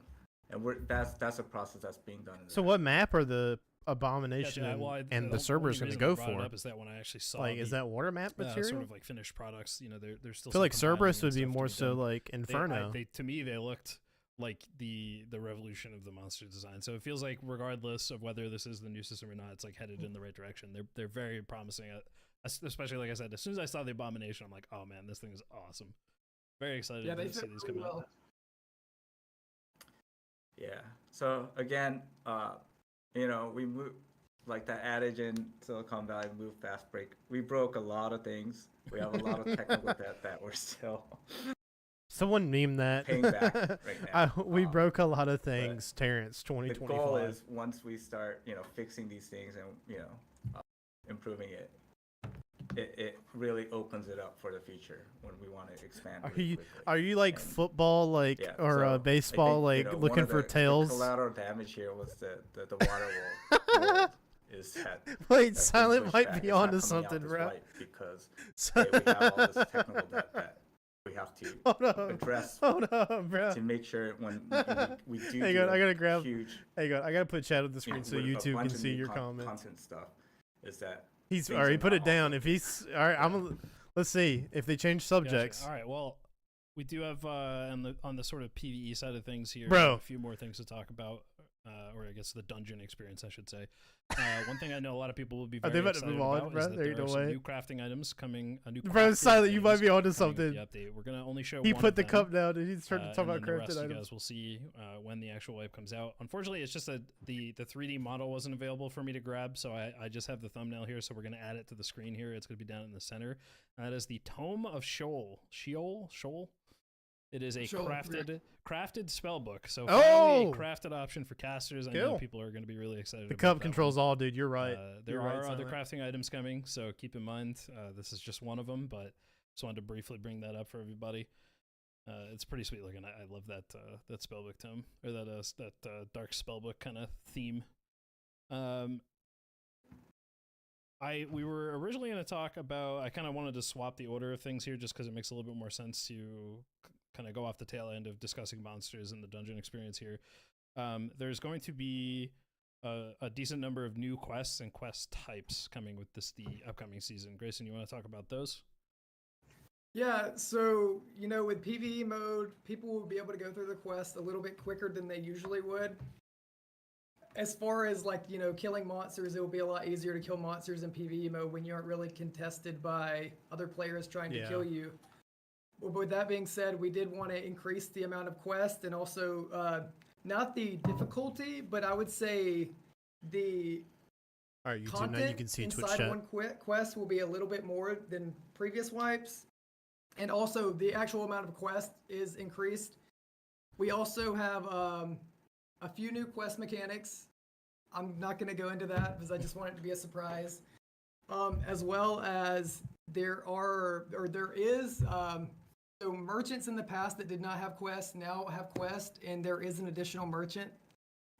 And that's a process that's being done. So what map are the Abomination and the Cerberus going to go for? Is that when I actually saw is that water map material? Sort of like finished products. They're still. I feel like Cerberus would be more so like Inferno. To me, they looked like the revolution of the monster design. So it feels like regardless of whether this is the new system or not, it's like headed in the right direction. They're very promising. Especially like I said, as soon as I saw the Abomination, I'm like, oh man, this thing is awesome. Very excited to see these come out. Yeah. So again, we move like that adage in Silicon Valley, move fast, break. We broke a lot of things. We have a lot of technical debt that we're still. Someone memed that. Paying back right now. We broke a lot of things, Terrence. 2025. The goal is once we start, fixing these things and improving it, it really opens it up for the future when we want to expand. Are you like football, or baseball, looking for tails? The collateral damage here was the water world is that. Wait, Silent might be onto something, bro. Because we have all this technical debt that we have to address to make sure when we do. Hang on, I gotta grab. Huge. Hang on, I gotta put chat on the screen so YouTube can see your comments. Content stuff is that. He's already put it down. If he's all right, let's see if they change subjects. Gotcha. All right. Well, we do have on the sort of PvE side of things here, bro, a few more things to talk about, or I guess the dungeon experience, I should say. One thing I know a lot of people will be very excited about is that there are some new crafting items coming. A new bro, Silent, you might be onto something. The update. We're gonna only show. He one put the them, cup down and he's starting to talk about crafted items. You guys will see when the actual wipe comes out. Unfortunately, it's just that the 3D model wasn't available for me to grab, so I just have the thumbnail here. So we're gonna add it to the screen here. It's gonna be down in the center. That is the Tome of Sheol. Sheol. It is a crafted spell book. So finally a crafted option for casters. I know people are going to be really excited. The cup controls all, dude. You're right. There are other crafting items coming, so keep in mind this is just one of them. But just wanted to briefly bring that up for everybody. It's pretty sweet looking. I love that spellbook tome, or that dark spellbook kind of theme. We were originally going to talk about. I kind of wanted to swap the order of things here, just because it makes a little bit more sense to kind of go off the tail end of discussing monsters and the dungeon experience here. There's going to be a decent number of new quests and quest types coming with the upcoming season. Grayson, you want to talk about those? Yeah, so, with PvE mode, people will be able to go through the quest a little bit quicker than they usually would. As far as, killing monsters, it will be a lot easier to kill monsters in PvE mode when you aren't really contested by other players trying to kill you. But with that being said, we did want to increase the amount of quests and also not the difficulty, but I would say the content now you can see inside one quest will be a little bit more than previous wipes. And also, the actual amount of quests is increased. We also have a few new quest mechanics. I'm not going to go into that because I just want it to be a surprise. As well as there is so merchants in the past that did not have quests now have quests, and there is an additional merchant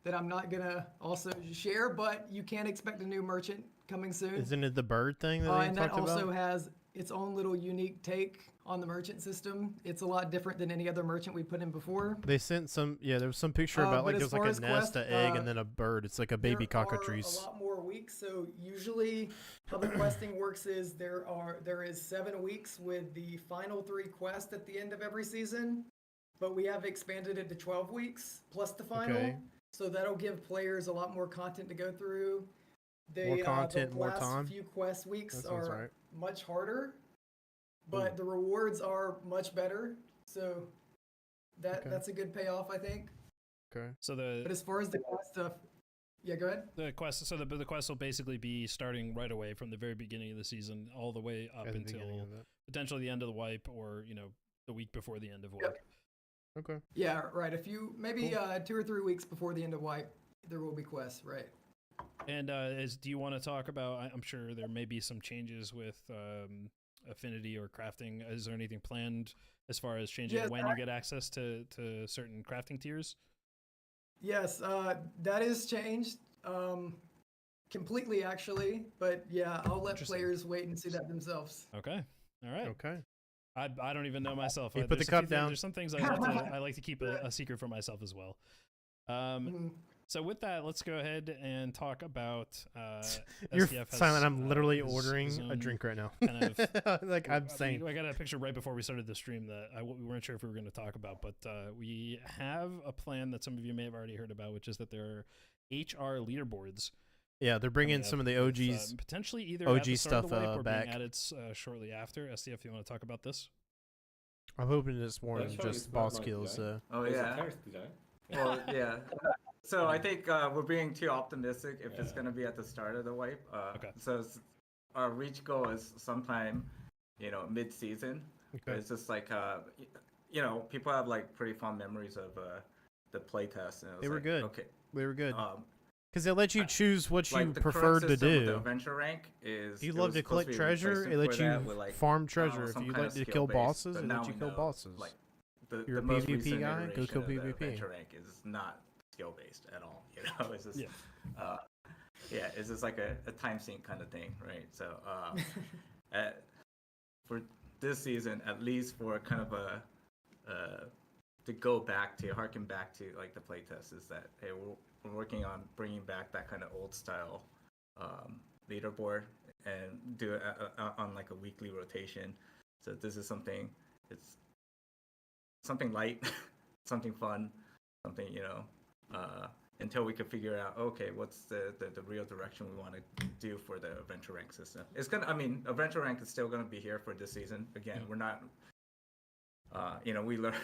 that I'm not gonna also share, but you can expect a new merchant coming soon. Isn't it the bird thing that they and that talked about? also has its own little unique take on the merchant system. It's a lot different than any other merchant we put in before. They sent some, yeah, there was some picture about like but there's as like far a as nest, quest, an egg, and then a bird. It's like a baby there are cockatrice. a lot more weeks. So usually how the questing works is there is 7 weeks with the final 3 quests at the end of every season, but we have expanded it to 12 weeks plus the final. Okay. So that'll give players a lot more content to go through. More content, the more last time? few quest weeks That sounds are right. much harder, but the rewards are much better. So Okay. that's a good payoff, I think. Okay. So But as far as the quest stuff, yeah, go ahead. the quest, so the quest will basically be starting right away from the very beginning of the season, all the way up At the beginning until of it. potentially the end of the wipe, or the week before the end of wipe. Yep. Okay. Yeah, right. A few, maybe 2 or 3 weeks before the end of wipe, there will be quests, right? And do you want to talk about? I'm sure there may be some changes with affinity or crafting. Is there anything planned as far as changing Yes, when you get access to certain crafting tiers? Yes, that is changed completely, actually. But yeah, I'll let Interesting. players wait and see that themselves. Okay. All right. Okay. I don't even know myself. You put There's the a few cup things- down. There's some things I like to keep a secret for myself as well. Mhm. So with that, let's go ahead and talk about. You're SDF has, silent. I'm literally his ordering a own drink right now. kind of- like I'm saying. I got a picture right before we started the stream that we weren't sure if we were going to talk about, but we have a plan that some of you may have already heard about, which is that there are HR leaderboards. Yeah, they're bringing coming some up of the with, OGs. potentially either OG at the start of the stuff, wipe or back. being added shortly after. SDF, you want to talk about this? I'm hoping it's more than That's how just you boss start my skills. design. Oh It's a yeah. terrace design. Well, yeah. So I think we're being too optimistic if it's Yeah. going to be at the start of the wipe. Okay. So our reach goal is sometime, mid-season. But Okay. it's just like, people have like pretty fond memories of the playtest. And it was They were like, good. Okay. They were good. Um, Because they let you choose what like you the prefer current to system with the do. adventure rank is. You it love was to supposed collect be a treasure, replacement it lets for you that with, like, farm treasure. If some you kind like of to kill skill-based, bosses, but it now lets you we kill know, bosses. Like You're a the most PvP recent guy? Go iteration kill of the PvP. adventure rank is not skill based at all. It's just Yeah. it's just like a time sink kind of thing, right? So for this season, at least for kind of a to harken back to like the playtest, is that hey, we're working on bringing back that kind of old style leaderboard and do it on like a weekly rotation. So this is something, it's something light, something fun, something until we can figure out, okay, what's the real direction we want to do for the adventure rank system. It's gonna, adventure rank is still gonna be here for this season. Again, we're not, we learned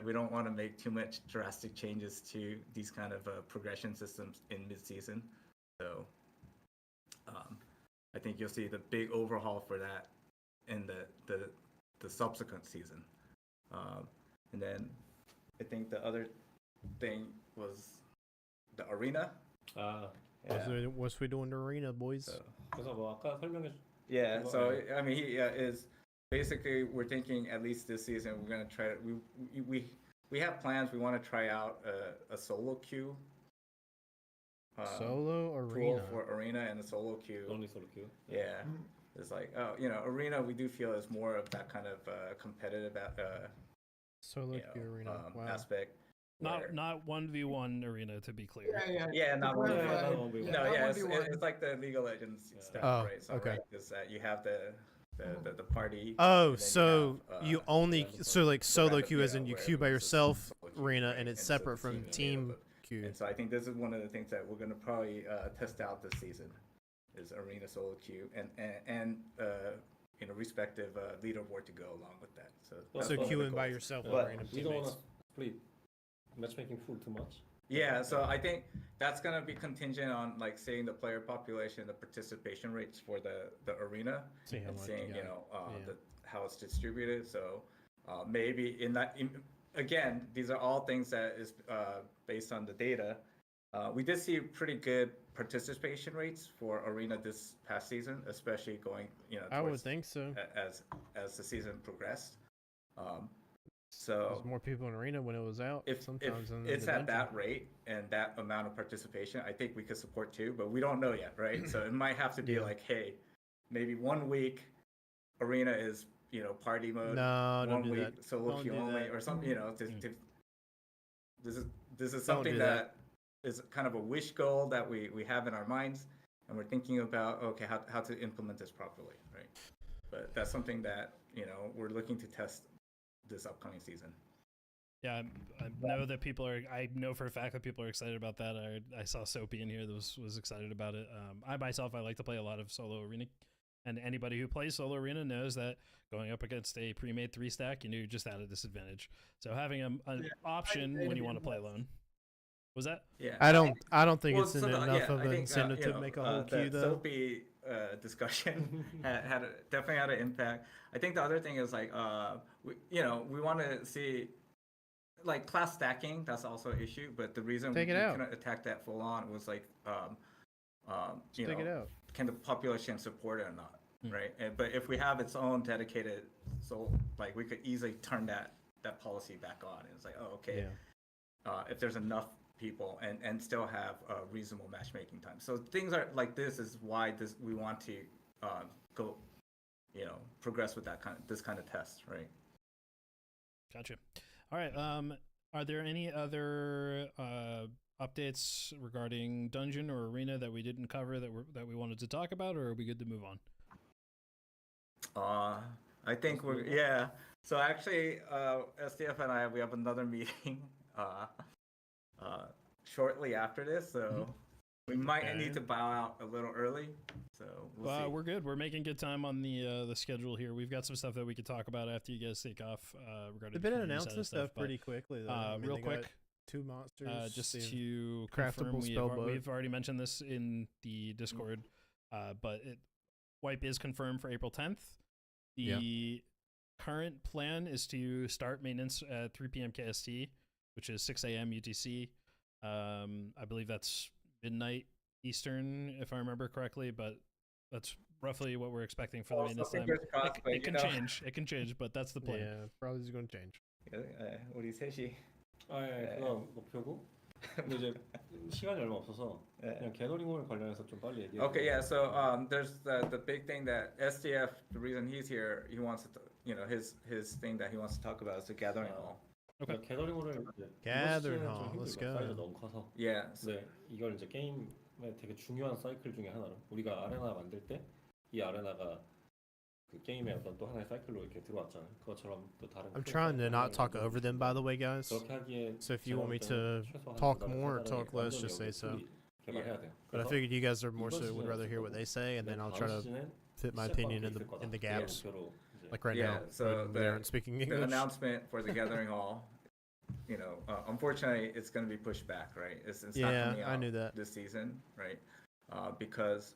we don't want to make too much drastic changes to these kind of progression systems in mid-season. So I think you'll see the big overhaul for that in the subsequent season. And then I think the other thing was the arena. 아, What's we doing in the arena, boys? So, 그래서 뭐 아까 설명해 yeah, so is basically we're thinking at least this season we're gonna try. We have plans. We want to try out a solo queue. Solo Pool arena. for arena and a solo queue. only solo queue. Yeah, it's like arena. We do feel is more of that kind of competitive Solo queue arena. Wow. aspect. where- Not 1v1 arena, to be clear. Yeah, not To one. clarify, Yeah, not 1v1. No, not yeah, it's 1v1. like the League of Legends Yeah. stuff, Oh, right? So okay. right, is that you have the party. Oh, and then so have, you only random so like solo random- queue as in yeah, you where queue by it's a yourself solo queue, arena right? and it's so the separate from team is team able to- queue. And so I think this is one of the things that we're gonna probably test out this season, is arena solo queue and respective leaderboard to go along with that. So Well, So that's one of the queuing by goals. yourself But with random we don't want teammates. to split matchmaking pool too much. Yeah, so I think that's gonna be contingent on like seeing the player population, the participation rates for the arena, and seeing how it's distributed. So maybe again, these are all things that is based on the data. We did see pretty good participation rates for arena this past season, especially going I would think so as the season progressed. So there's more people in arena when it was out. If it's at that rate and that amount of participation, I think we could support too, but we don't know yet, right? So it might have to be like, hey, maybe 1 week arena is party mode. No, don't 1 do week that. solo queue only, or something. This is something that is kind of a wish goal that we have in our minds, and we're thinking about how to implement this properly, right? But that's something that we're looking to test this upcoming season. Yeah, I know that I know for a fact that people are excited about that. I saw Soapy in here that was excited about it. I myself, I like to play a lot of solo arena, and anybody who plays solo arena knows that going up against a pre-made 3-stack, you're just at a disadvantage. So having an option when you want to play alone. Was that? Yeah, I don't think it's enough of an incentive to make a whole queue though. Soapy discussion definitely had an impact. I think the other thing is like we want to see like class stacking. That's also an issue, but the reason we couldn't attack that full on was like can the population support it or not, right? But if we have its own dedicated, so like we could easily turn that policy back on. It's like if there's enough people and still have a reasonable matchmaking time. So things are like this is why we want to go progress with this kind of test, right? Gotcha. All right. Are there any other updates regarding Dungeon or Arena that we didn't cover that we wanted to talk about, or are we good to move on? I think so actually SDF and we have another meeting shortly after this, so we might need to bow out a little early. So we'll see. We're good. We're making good time on the schedule here. We've got some stuff that we could talk about after you guys take off. Regarding they've been announcing stuff pretty quickly, though. Real quick, 2 monsters. Just to confirm, we've already mentioned this in the Discord, but wipe is confirmed for April 10th. The current plan is to start maintenance at 3 p.m. KST, which is 6 a.m. UTC. I believe that's midnight Eastern, if I remember correctly, but that's roughly what we're expecting for the maintenance time. It can change. It can change, but that's the plan. Yeah, probably is going to change. 우리 셋이 그거 목표고. 근데 이제 시간이 얼마 없어서 그냥 게더링홀 관련해서 좀 빨리 얘기해. Okay, yeah. So there's the big thing that SDF. The reason he's here, he wants to, his thing that he wants to talk about is the gathering hall. Okay. 게더링홀을 Gathering hall. Let's go. 사이즈가 너무 커서. Yeah. 네, 이걸 이제 게임의 되게 중요한 사이클 중에 하나로 우리가 아레나 만들 때 이 아레나가 그 게임의 어떤 또 하나의 사이클로 이렇게 들어왔잖아요. 그것처럼 또 다른. I'm trying to not talk over them, by the way, guys. So if you want me to talk more or talk less, just say so. But I figured you guys are more so would rather hear what they say, and then I'll try to fit my opinion in the gaps. Like right now, so they aren't speaking English. The announcement for the gathering hall, unfortunately, it's going to be pushed back, right? It's not coming out I knew that this season, right? Because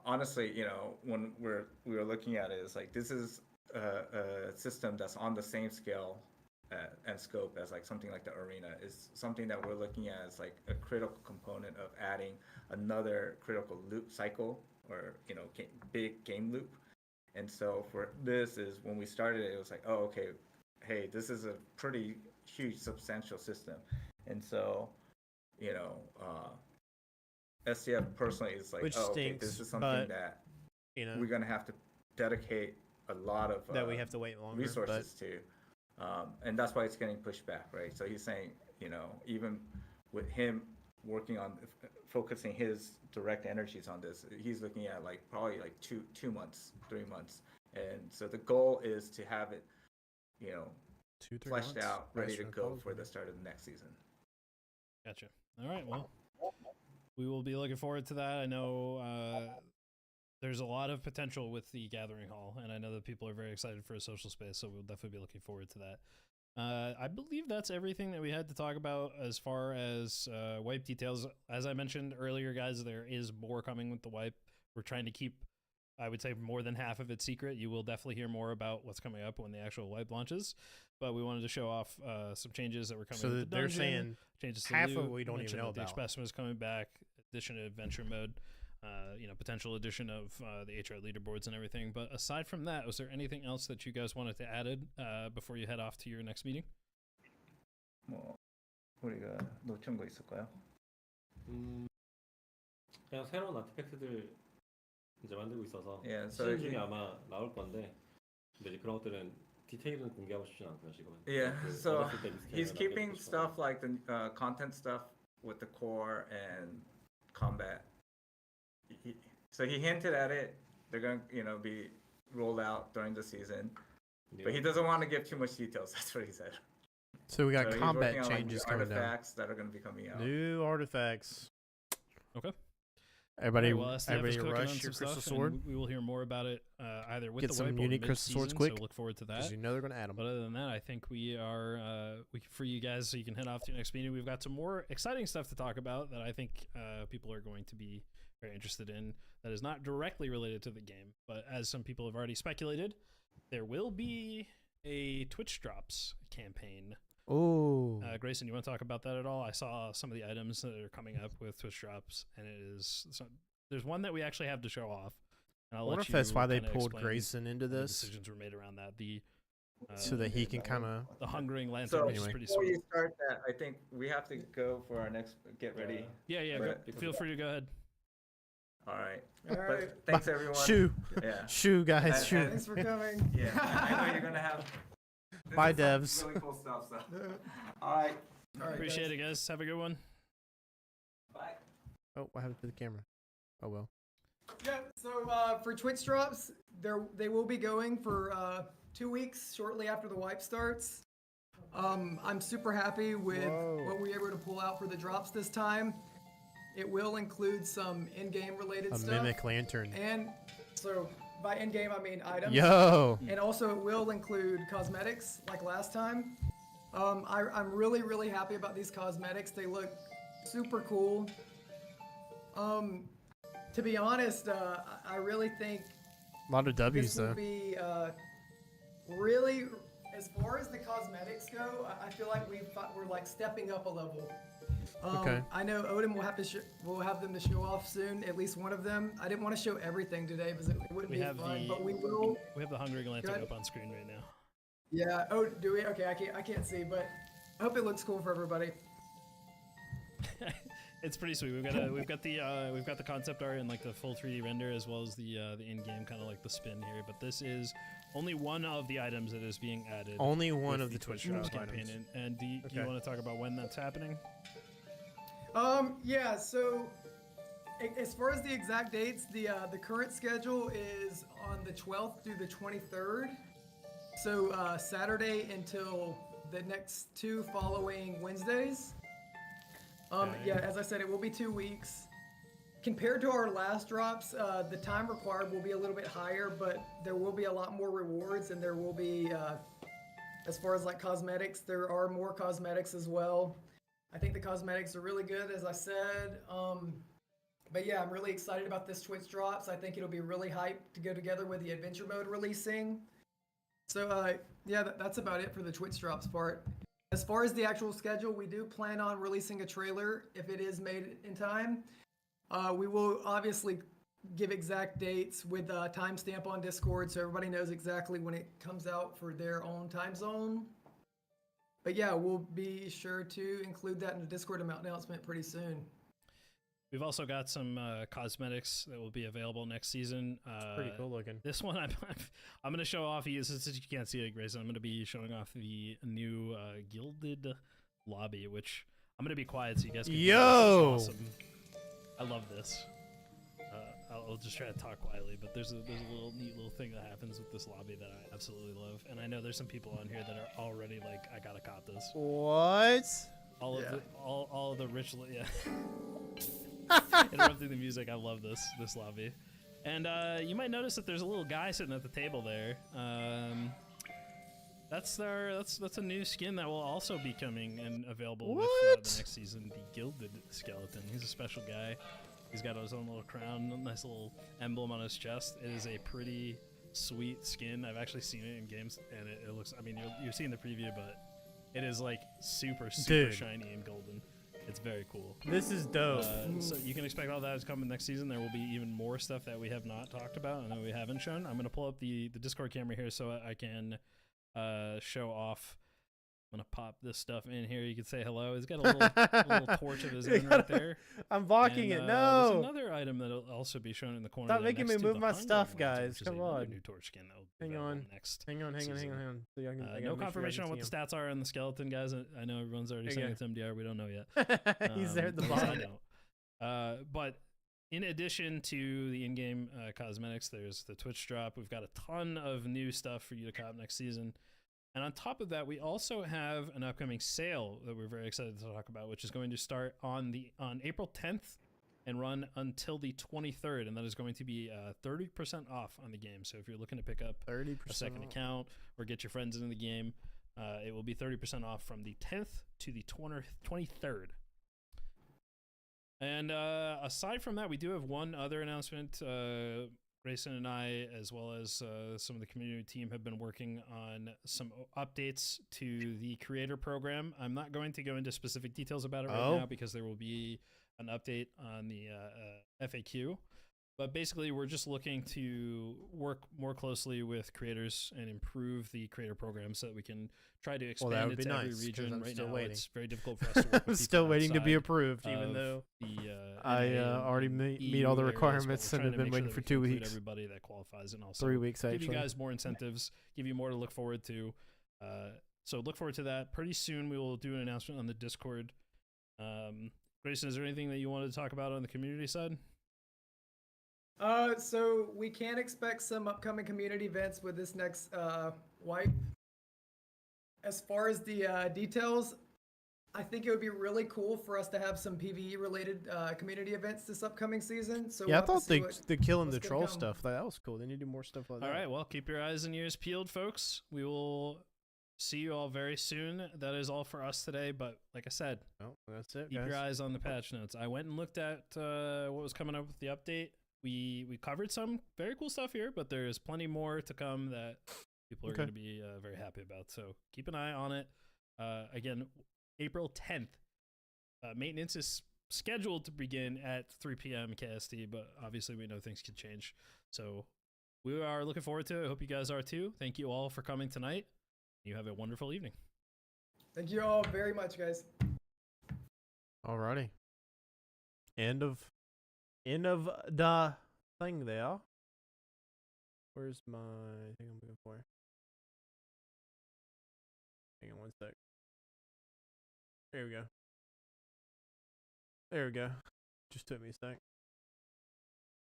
honestly, when we were looking at it, it's like this is a system that's on the same scale and scope as like something like the arena. Is something that we're looking at as like a critical component of adding another critical loop cycle or big game loop. And so for this is when we started it was like, oh, okay, hey, this is a pretty huge substantial system. And so SCF personally is like, okay, this is something that we're gonna have to dedicate a lot of that we have to wait longer resources to, and that's why it's getting pushed back, right? So he's saying, even with him working on focusing his direct energies on this, he's looking at like probably like 2 months, 3 months, and so the goal is to have it, 2-3 fleshed months, out, ready to go for the start of the next season. Gotcha. All right, well, we will be looking forward to that. I know there's a lot of potential with the Gathering Hall, and I know that people are very excited for a social space, so we'll definitely be looking forward to that. I believe that's everything that we had to talk about as far as wipe details. As I mentioned earlier, guys, there is more coming with the wipe. We're trying to keep, I would say, more than half of it secret. You will definitely hear more about what's coming up when the actual wipe launches. But we wanted to show off some changes that were coming. So with the they're dungeon, saying changes to half loot, of it we don't even mentioned know that the about. Express is coming back, addition to adventure mode. Potential addition of the HR leaderboards and everything. But aside from that, was there anything else that you guys wanted to add before you head off to your next meeting? 뭐 우리가 놓친 거 있을까요? 그냥 새로운 아티팩트들 이제 만들고 있어서 Yeah, so 시즌 중에 아마 나올 건데 근데 이제 그런 것들은 디테일은 공개하고 싶진 않고요 지금은. Yeah, 그 so 어렸을 때 미스테리를 he's keeping 남겨두고 stuff 싶어서. like the content stuff with the core and combat. So he hinted at it. They're going to be rolled out during the season, but he doesn't want to give too much details. That's what he said. So we got So he's combat working on, like, changes new coming down. artifacts that are going to be coming out. New artifacts. Okay. Everybody, Well, STF is everybody cooking on rush some your crystal stuff, sword. and we will hear more about it either with Get the some wipe or unique crystal swords mid-season, quick, so look forward to that. Because you know they're going to add them. But other than that, I think we are for you guys, so you can head off to your next meeting. We've got some more exciting stuff to talk about that I think people are going to be very interested in. That is not directly related to the game, but as some people have already speculated, there will be a Twitch Drops campaign. Oh. Grayson, you want to talk about that at all? I saw some of the items that are coming up with Twitch Drops, and there's one that we actually have to show off. And I I'll wonder let if that's you why they kinda pulled explain Grayson into how the this, decisions were made around that. so that he can kind of. The Hungering Lantern, So which is anyway. pretty before sweet. you start that, I think we have to go for our next get ready. Yeah, Right. feel free to go ahead. All right. All right. But thanks everyone. Shoo. Yeah. Shoo, guys. And- Shoo. Thanks for coming. Yeah. I know you're gonna have. this Bye, is some devs. Really cool stuff. So. All right. All right, Appreciate guys. it, guys. Have a good one. Bye. Oh, what happened to the camera? Oh, well. Yeah, so for Twitch drops, they will be going for 2 weeks shortly after the wipe starts. I'm super happy with what we were able to pull out for the drops this time. It will include some in-game related A stuff. mimic lantern. And so by in-game, I mean items. Yo. And also it will include cosmetics like last time. I'm really, really happy about these cosmetics. They look super cool. To be honest, I really think A lot of W's, this will though. be really, as far as the cosmetics go, I feel like we're like stepping up a level. Okay. I know Odin will have to we'll have them to show off soon, at least one of them. I didn't want to show everything today because it wouldn't We be have fun, the- but we will. We have the Hungering Lantern Good. up on screen right now. Yeah. Oh, do we? Okay, I can't see, but I hope it looks cool for everybody. It's pretty sweet. We've got the concept art and like the full 3D render, as well as the in-game kind of like the spin here. But this is only one of the items that is being added. Only one with of the Twitch Drops Drops campaign. items. And do you Okay. want to talk about when that's happening? Yeah. So, as far as the exact dates, the current schedule is on the 12th through the 23rd. So Saturday until the next 2 following Wednesdays. Okay. Yeah, as I said, it will be 2 weeks. Compared to our last drops, the time required will be a little bit higher, but there will be a lot more rewards, and there will be, as far as like cosmetics, there are more cosmetics as well. I think the cosmetics are really good, as I said. But yeah, I'm really excited about this Twitch drops. I think it'll be really hyped to go together with the adventure mode releasing. So yeah, that's about it for the Twitch drops part. As far as the actual schedule, we do plan on releasing a trailer if it is made in time. We will obviously give exact dates with a timestamp on Discord so everybody knows exactly when it comes out for their own time zone. But yeah, we'll be sure to include that in the Discord announcement pretty soon. We've also got some cosmetics that will be available next season. Pretty cool looking. This one, I'm going to show off. Since you can't see it, Grayson, I'm going to be showing off the new Gilded Lobby, which I'm going to be quiet so you guys can hear. Yo! This is awesome. I love this. I'll just try to talk quietly, but there's a little neat little thing that happens with this lobby that I absolutely love, and I know there's some people on here that are already like, I gotta cop this. What? All of the rich, yeah. Interrupting the music, I love this lobby, and you might notice that there's a little guy sitting at the table there. That's a new skin that will also be coming and available What? with the next season. The Gilded Skeleton. He's a special guy. He's got his own little crown, nice little emblem on his chest. It is a pretty sweet skin. I've actually seen it in games, and it looks. I mean, you're seeing the preview, but it is like super Dude. shiny and golden. It's very cool. This is dope. So you can expect all that to come in next season. There will be even more stuff that we have not talked about and that we haven't shown. I'm gonna pull up the Discord camera here so I can show off. I'm gonna pop this stuff in here. You can say hello. He's got a little torch of his own right there. I'm blocking it. There's No. another item that'll also be shown in the corner. Stop there making next me to move the my Hunger stuff, Ones, guys. which is Come another on. new torch skin that will be Hang available on. next. Hang on. season. So I can, No I gotta make sure confirmation I on can what the see stats are on the skeleton, guys. I know everyone's already There saying you it's MDR. We don't know yet. him. He's there at the At least I bottom. don't. But in addition to the in-game cosmetics, there's the Twitch drop. We've got a ton of new stuff for you to cop next season. And on top of that, we also have an upcoming sale that we're very excited to talk about, which is going to start on April 10th and run until the 23rd. And that is going to be 30% off on the game. So if you're looking to pick up 30% a second off. account or get your friends into the game, it will be 30% off from the 10th to the 23rd. And aside from that, we do have one other announcement. Grayson and I, as well as some of the community team, have been working on some updates to the creator program. I'm not going to go into specific details about it right now because there will be an update on the FAQ. But basically, we're just looking to work more closely with creators and improve the creator program so that we can try to expand it to every region. I'm Right still now, waiting. it's very difficult for us to work I'm with still people waiting to be outside approved, even of though the I NA already and meet all the EU areas, but requirements we're and have trying to been make waiting that for we can 2 include weeks. Everybody that qualifies, and also 3 weeks give actually. you guys more incentives, give you more to look forward to. So look forward to that. Pretty soon we will do an announcement on the Discord. Grayson, is there anything that you wanted to talk about on the community side? So we can expect some upcoming community events with this next wipe. As far as the details, I think it would be really cool for us to have some PvE related community events this upcoming season. So Yeah, we'll I thought have to see the killing what's the gonna troll come. stuff, that was cool. They need to do more stuff like that. All right, well, keep your eyes and ears peeled, folks. We will see you all very soon. That is all for us today, but like I said, Oh, that's it, keep guys. your eyes on the patch notes. I went and looked at what was coming up with the update. We covered some very cool stuff here, but there's plenty more to come that people are Okay. going to be very happy about. So keep an eye on it. Again, April 10th. Maintenance is scheduled to begin at 3 p.m. KST, but obviously we know things can change. So we are looking forward to it. I hope you guys are too. Thank you all for coming tonight. You have a wonderful evening. Thank you all very much, guys. Alrighty. End of the thing there. Where's my thing I'm looking for? Hang on one sec. There we go. There we go. Just took me a sec.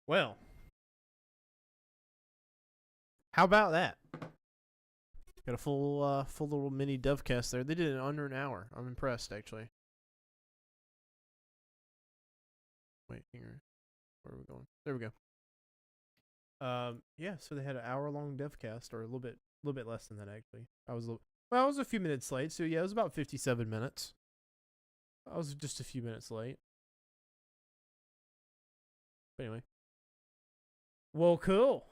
Well, how about that? Got a full little mini devcast there. They did it in under an hour. I'm impressed, actually. Wait, here. Where are we going? There we go. Yeah. So they had an hour-long devcast, or a little bit less than that actually. I was a few minutes late. So yeah, it was about 57 minutes. I was just a few minutes late. But anyway. Well, cool.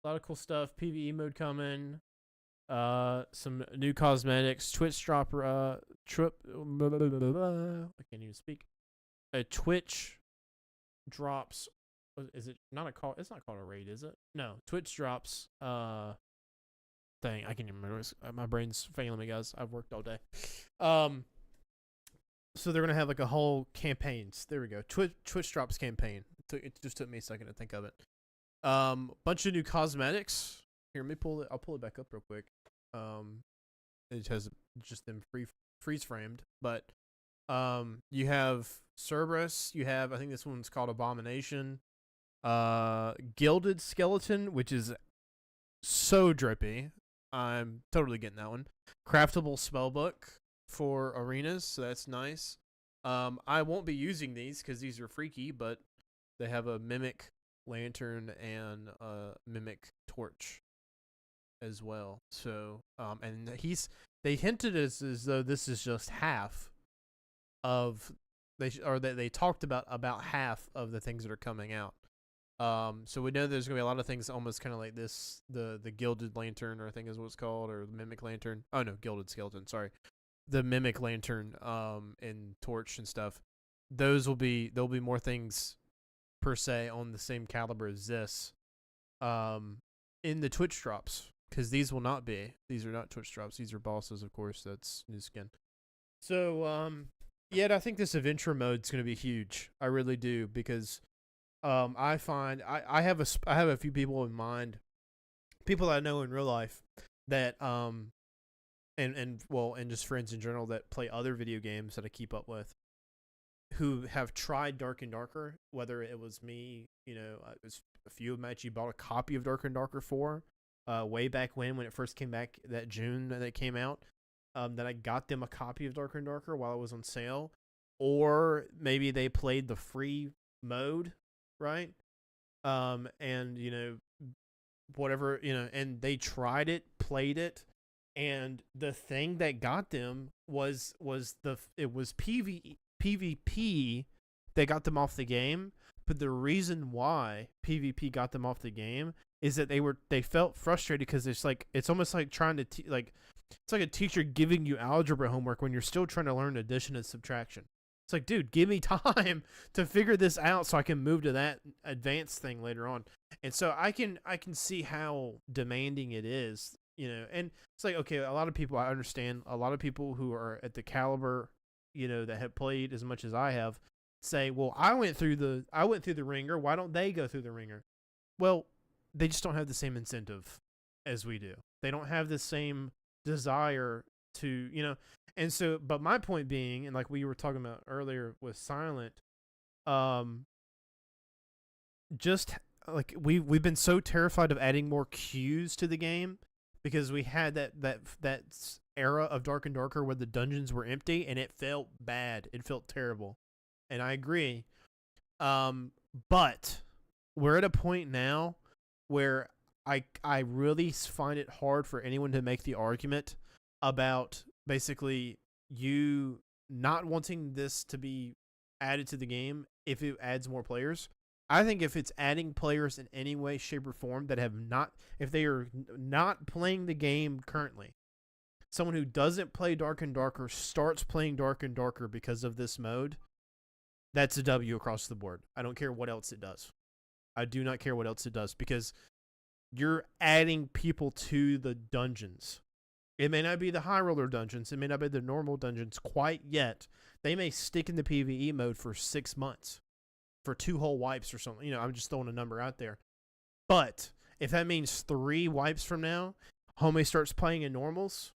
A lot of cool stuff. PvE mode coming. Some new cosmetics. Twitch drop. I can't even speak. A Twitch drops. Is it not a call? It's not called a raid, is it? No. Twitch drops. Thing. I can't even remember. My brain's failing me, guys. I've worked all day. So they're gonna have like a whole campaigns. There we go. Twitch drops campaign. It just took me a second to think of it. Bunch of new cosmetics. Here, let me pull it. I'll pull it back up real quick. It has just them freeze framed, but you have Cerberus. You have, I think this one's called Abomination. Gilded Skeleton, which is so drippy. I'm totally getting that one. Craftable Spellbook for arenas, so that's nice. I won't be using these because these are freaky, but they have a Mimic Lantern and a Mimic Torch. as well. So, and they hinted as though this is just half of they talked about half of the things that are coming out. So we know there's gonna be a lot of things almost kind of like this, the Gilded Lantern, or I think is what it's called, or the Mimic Lantern. Oh no, Gilded Skeleton. Sorry, the Mimic Lantern, and Torch and stuff. There'll be more things per se on the same caliber as this, in the Twitch drops, because these will not be. These are not Twitch drops. These are bosses, of course. That's new skin. So, yeah, I think this adventure mode is going to be huge. I really do, because I find I have a few people in mind, people I know in real life that and just friends in general that play other video games that I keep up with, who have tried Dark and Darker. Whether it was me, it was a few of them actually bought a copy of Dark and Darker 4 way back when it first came back that June that it came out. That I got them a copy of Darker and Darker while it was on sale, or maybe they played the free mode, right? And whatever, and they tried it, played it, and the thing that got them was PvP that got them off the game. But the reason why PvP got them off the game is that they felt frustrated, because it's almost like trying to it's like a teacher giving you algebra homework when you're still trying to learn addition and subtraction. It's like, dude, give me time to figure this out so I can move to that advanced thing later on. And so I can see how demanding it is, and it's like, okay, a lot of people, I understand, a lot of people who are at the caliber, that have played as much as I have, say, well, I went through the ringer. Why don't they go through the ringer? Well, they just don't have the same incentive as we do. They don't have the same desire to, and so, but my point being, and like we were talking about earlier with Silent, just like we've been so terrified of adding more queues to the game, because we had that era of Dark and Darker where the dungeons were empty and it felt bad. It felt terrible. And I agree. But we're at a point now where I really find it hard for anyone to make the argument about basically you not wanting this to be added to the game if it adds more players. I think if it's adding players in any way, shape, or form that if they are not playing the game currently, someone who doesn't play Dark and Darker starts playing Dark and Darker because of this mode, that's a W across the board. I don't care what else it does. I do not care what else it does, because you're adding people to the dungeons. It may not be the high roller dungeons. It may not be the normal dungeons quite yet. They may stick in the PvE mode for 6 months, for 2 whole wipes or something. I'm just throwing a number out there. But if that means 3 wipes from now, homie starts playing in normals,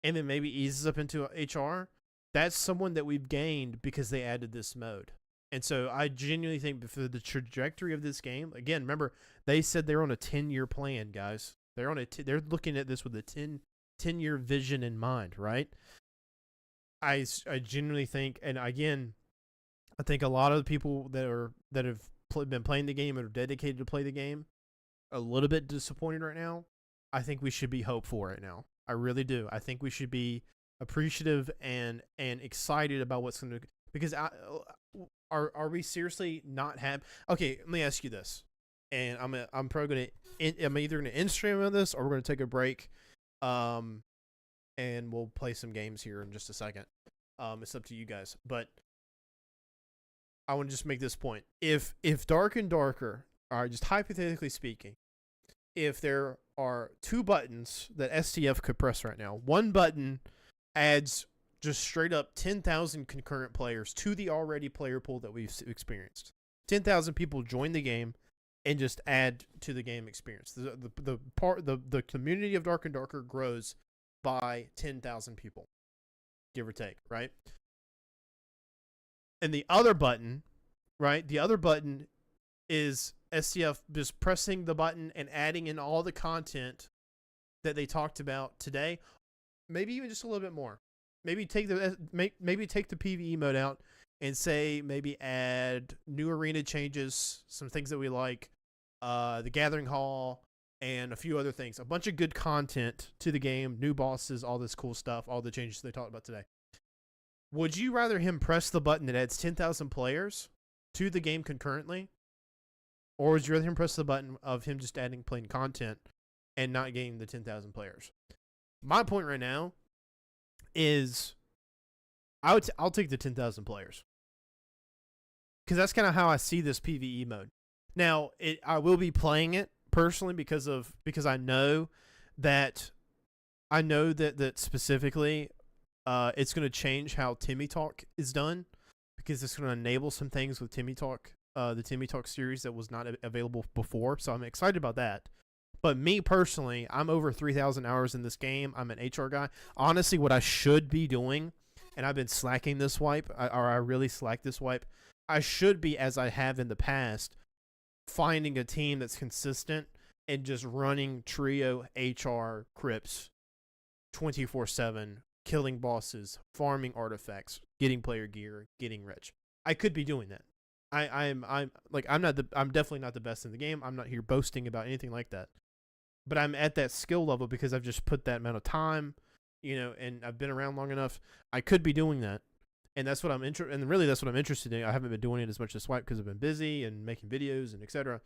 and then maybe eases up into HR, that's someone that we've gained because they added this mode. And so I genuinely think for the trajectory of this game, again, remember, they said they're on a 10-year plan, guys. They're looking at this with a 10-year vision in mind, right? I genuinely think, and again, I think a lot of the people that have been playing the game and are dedicated to play the game are a little bit disappointed right now. I think we should be hopeful right now. I really do. I think we should be appreciative and excited about what's going to, because are we seriously not happy? Okay, let me ask you this, and I'm probably I'm either going to end stream on this, or we're going to take a break, and we'll play some games here in just a second. It's up to you guys, but I want to just make this point. If Dark and Darker are, just hypothetically speaking, if there are 2 buttons that STF could press right now, one button adds just straight up 10,000 concurrent players to the already player pool that we've experienced. 10,000 people join the game and just add to the game experience. The community of Dark and Darker grows by 10,000 people, give or take, right? And the other button, right? The other button is STF just pressing the button and adding in all the content that they talked about today. Maybe even just a little bit more. Maybe take the PvE mode out and say maybe add new arena changes, some things that we like, the Gathering Hall, and a few other things. A bunch of good content to the game, new bosses, all this cool stuff, all the changes they talked about today. Would you rather him press the button that adds 10,000 players to the game concurrently? Or would you rather him press the button of him just adding plain content and not getting the 10,000 players? My point right now is I'll take the 10,000 players. Because that's kind of how I see this PvE mode. Now, I will be playing it personally because I know that specifically it's going to change how Timmy Talk is done, because it's going to enable some things with Timmy Talk, the Timmy Talk series that was not available before. So I'm excited about that. But me personally, I'm over 3,000 hours in this game. I'm an HR guy. Honestly, what I should be doing, and I've been slacking this wipe, or I really slack this wipe, I should be, as I have in the past, finding a team that's consistent and just running trio HR crypts 24/7, killing bosses, farming artifacts, getting player gear, getting rich. I could be doing that. I'm definitely not the best in the game. I'm not here boasting about anything like that. But I'm at that skill level because I've just put that amount of time, and I've been around long enough. I could be doing that. And that's what I'm that's what I'm interested in. I haven't been doing it as much as Swipe because I've been busy and making videos and etc.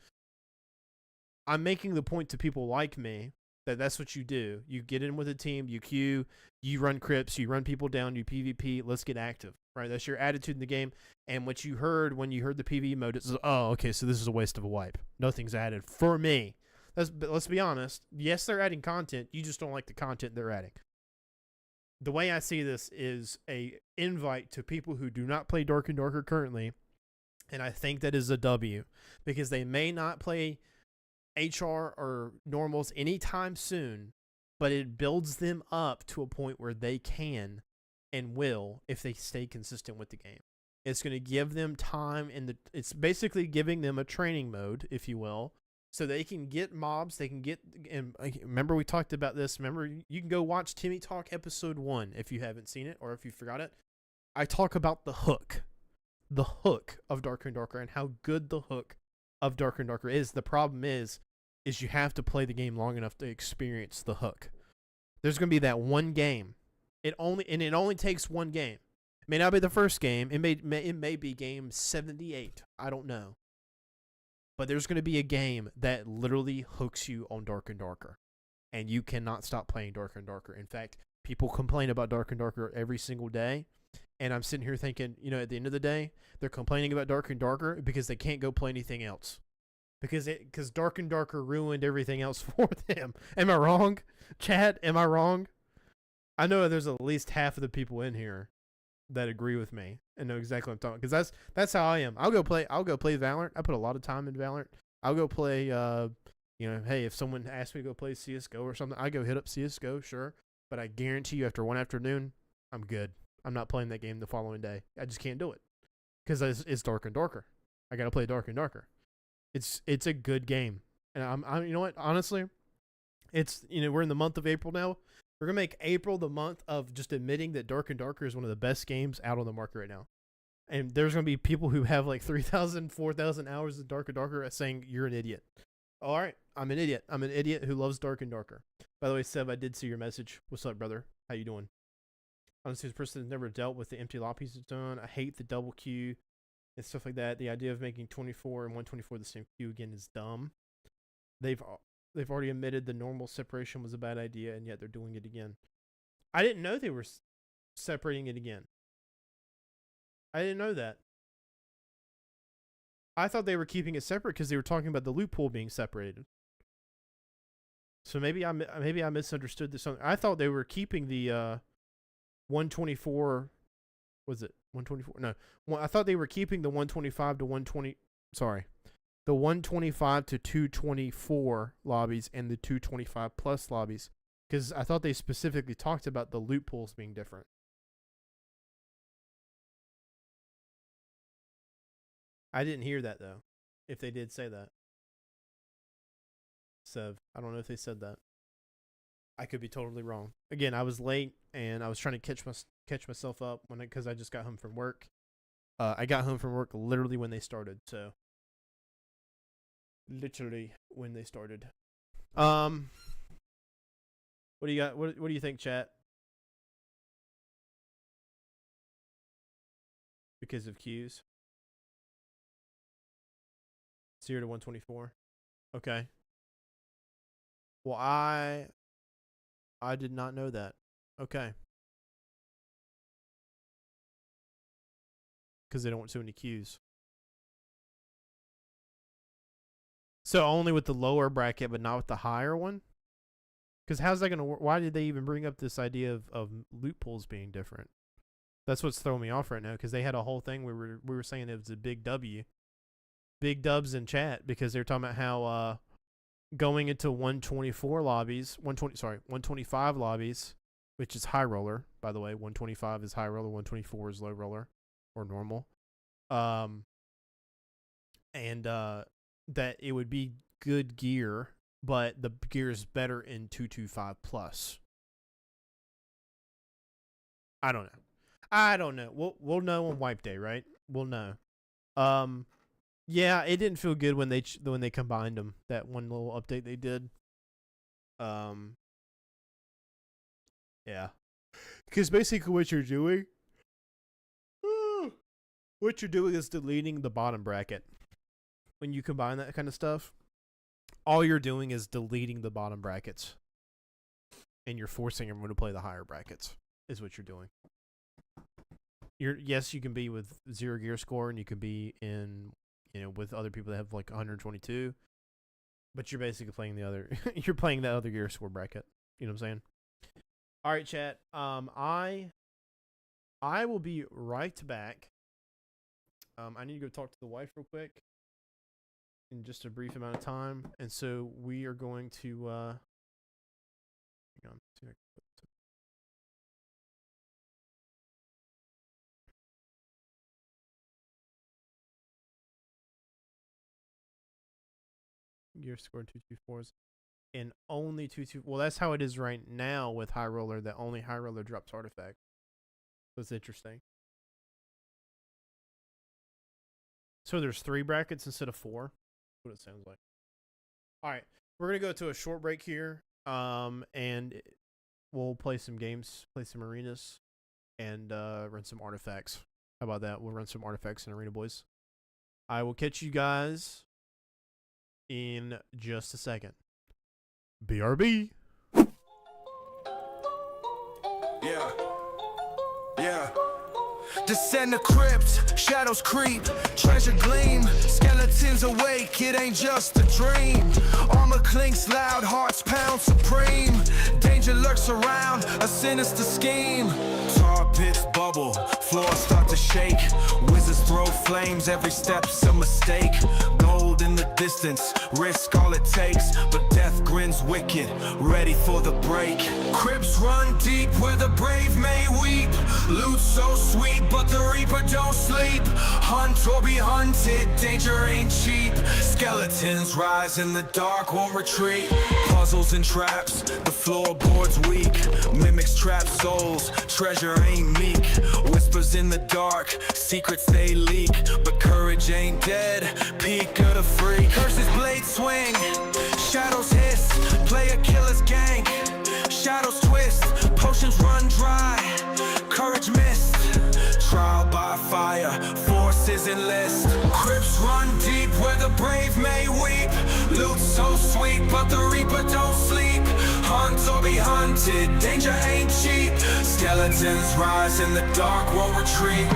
I'm making the point to people like me that that's what you do. You get in with a team, you queue, you run crypts, you run people down, you PvP, let's get active, right? That's your attitude in the game. And what you heard when you heard the PvE mode is, oh, okay, so this is a waste of a wipe. Nothing's added for me. Let's be honest. Yes, they're adding content. You just don't like the content they're adding. The way I see this is a invite to people who do not play Dark and Darker currently, and I think that is a W, because they may not play HR or normals anytime soon, but it builds them up to a point where they can and will if they stay consistent with the game. It's going to give them time, it's basically giving them a training mode, if you will, so they can get mobs, they can get, and remember we talked about this, remember you can go watch Timmy Talk episode 1 if you haven't seen it or if you forgot it. I talk about the hook of Darker and Darker and how good the hook of Darker and Darker is. The problem is you have to play the game long enough to experience the hook. There's going to be that one game. It only takes one game. It may not be the first game. It may be game 78. I don't know. But there's going to be a game that literally hooks you on Dark and Darker. And you cannot stop playing Dark and Darker. In fact, people complain about Dark and Darker every single day. And I'm sitting here thinking, at the end of the day, they're complaining about Dark and Darker because they can't go play anything else. Because Dark and Darker ruined everything else for them. Am I wrong? Chat, am I wrong? I know there's at least half of the people in here that agree with me and know exactly what I'm talking, because that's how I am. I'll go play Valorant. I put a lot of time in Valorant. I'll go play hey, if someone asks me to go play CS:GO or something, I go hit up CS:GO, sure, but I guarantee you after one afternoon, I'm good. I'm not playing that game the following day. I just can't do it because it's Dark and Darker. I got to play Dark and Darker. It's a good game. And I'm you know what, honestly, it's, we're in the month of April now. We're going to make April the month of just admitting that Dark and Darker is one of the best games out on the market right now. And there's going to be people who have like 3,000, 4,000 hours of Dark and Darker saying you're an idiot. All right, I'm an idiot. I'm an idiot who loves Dark and Darker. By the way, Seb, I did see your message. What's up, brother? How you doing? Honestly, this person has never dealt with the empty lobbies zone. I hate the double queue and stuff like that. The idea of making 24 and 124 the same queue again is dumb. They've already admitted the normal separation was a bad idea, and yet they're doing it again. I didn't know they were separating it again. I didn't know that. I thought they were keeping it separate because they were talking about the loot pool being separated. So maybe I misunderstood this. I thought they were keeping the 124. Was it 124? No, I thought they were keeping the 125 to 120. Sorry. The 125 to 224 lobbies and the 225 plus lobbies, because I thought they specifically talked about the loot pools being different. I didn't hear that though, if they did say that. Sev, I don't know if they said that. I could be totally wrong. Again, I was late and I was trying to catch myself up because I just got home from work. I got home from work literally when they started, so. Literally when they started. What do you got? What do you think, chat? Because of queues. 0 to 124. Okay. Well, I did not know that. Okay. Because they don't want too many queues. So only with the lower bracket, but not with the higher one? Because how's that going to work? Why did they even bring up this idea of loot pools being different? That's what's throwing me off right now, because they had a whole thing where we were saying it was a big W. Big dubs in chat, because they're talking about how going into 124 lobbies, 125 lobbies, which is high roller, by the way. 125 is high roller, 124 is low roller, or normal. And that it would be good gear, but the gear is better in 225 plus. I don't know. We'll know on wipe day, right? We'll know. Yeah, it didn't feel good when they combined them. That one little update they did. Yeah, because basically what you're doing is deleting the bottom bracket. When you combine that kind of stuff, all you're doing is deleting the bottom brackets, and you're forcing everyone to play the higher brackets. Is what you're doing. Yes, you can be with 0 gear score, and you can be in, with other people that have like 122, but you're basically playing you're playing that other gear score bracket. You know what I'm saying? All right, chat. I will be right back. I need to go talk to the wife real quick in just a brief amount of time, and so we are going to hang on. See if I can put gear score 224s and only 22. Well, that's how it is right now with high roller. That only high roller drops artifact. So it's interesting. So there's 3 brackets instead of 4. That's what it sounds like. All right, we're gonna go to a short break here. And we'll play some games, play some arenas, and run some artifacts. How about that? We'll run some artifacts in Arena Boys. I will catch you guys in just a second. BRB. Yeah. Yeah. Descend the crypt, shadows creep, treasure gleam, skeletons awake, it ain't just a dream. Armor clinks loud, hearts pound supreme. Danger lurks around, a sinister scheme. Tar pits bubble, floors start to shake. Wizards throw flames, every step's a mistake. Gold in the distance, risk all it takes. But death grins wicked, ready for the break. Crypts run deep where the brave may weep. Loot so sweet, but the reaper don't sleep. Hunt or be hunted, danger ain't cheap. Skeletons rise in the dark, won't retreat. Puzzles and traps, the floorboard's weak. Mimics trap souls, treasure ain't meek. Whispers in the dark, secrets they leak. But courage ain't dead, peak of the freak. Curses blade swing, shadows hiss. Play a killer's gang, shadows twist. Potions run dry, courage missed. Trial by fire, forces enlist. Crypts run deep where the brave may weep. Loot so sweet, but the reaper don't sleep. Hunt or be hunted, danger ain't cheap. Skeletons rise in the dark, won't retreat.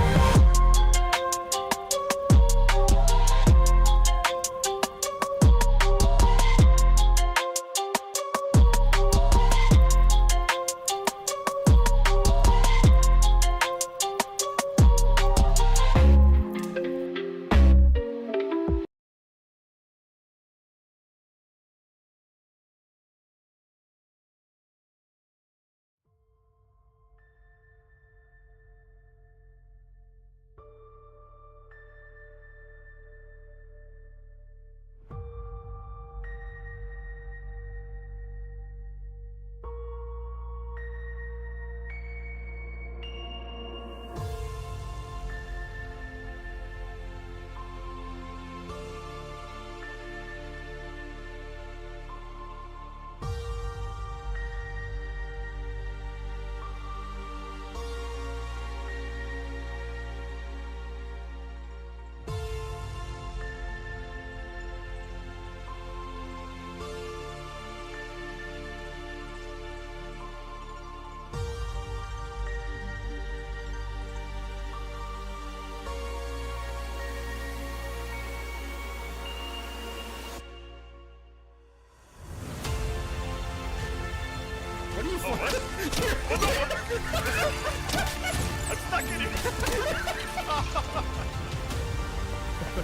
W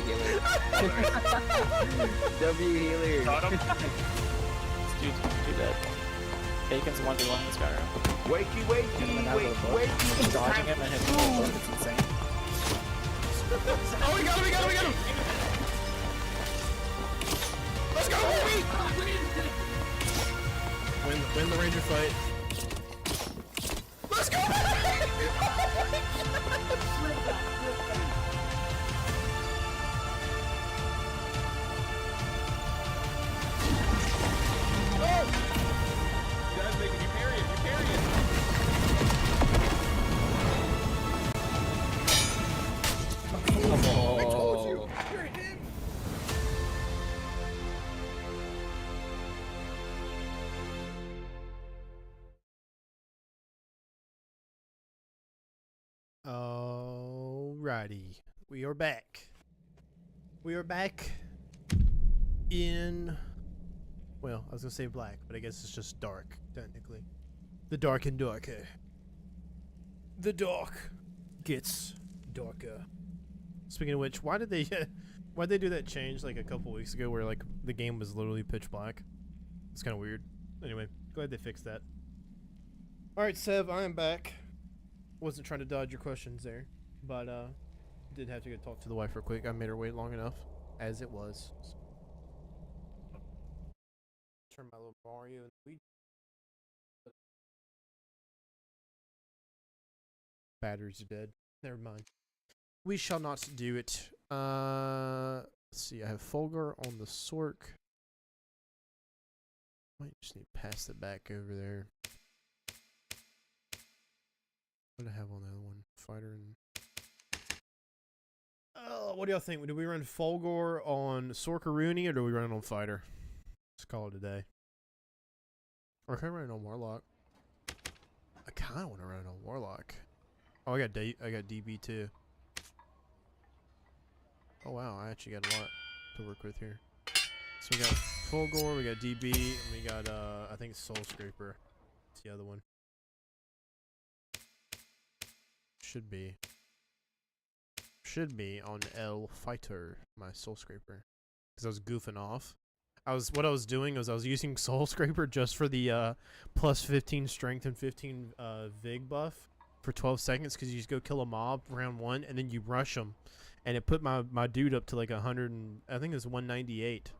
healer. W healer. Got him. Dude, do that. Bacon's 1v1 in Skyrim. Wakey, wakey, wakey. Dodging him and hitting him with it's insane. Oh, we got him, we got him, we got him! Let's go, baby! Win the Ranger fight. Let's go, baby! Guys, making you parry it, you parry it. I told you. You're him. Alrighty, we are back. We are back in, well, I was gonna say black, but I guess it's just dark, technically. The dark and darker. The dark gets darker. Speaking of which, why did they do that change like a couple weeks ago where like the game was literally pitch black? It's kind of weird. Anyway, glad they fixed that. Alright, Sev, I am back. Wasn't trying to dodge your questions there, but did have to go talk to the wife real quick. I made her wait long enough, as it was. Turn my little Mario and Luigi. Batteries are dead. Never mind. We shall not do it. Let's see. I have Fulgur on the Sork. Might just need to pass it back over there. What do I have on the other one? Fighter and... what do y'all think? Do we run Fulgur on Sorkaruni or do we run it on Fighter? Let's call it a day. Or can I run it on Warlock? I kind of want to run it on Warlock. Oh, I got DB too. Oh wow, I actually got a lot to work with here. So we got Fulgur, we got DB, and we got I think Soul Scraper. It's the other one. Should be on L Fighter, my Soul Scraper, because I was goofing off. What I was doing was I was using Soul Scraper just for the plus 15 strength and 15 Vig buff for 12 seconds, because you just go kill a mob round 1 and then you rush them, and it put my dude up to like 100 and I think it was 198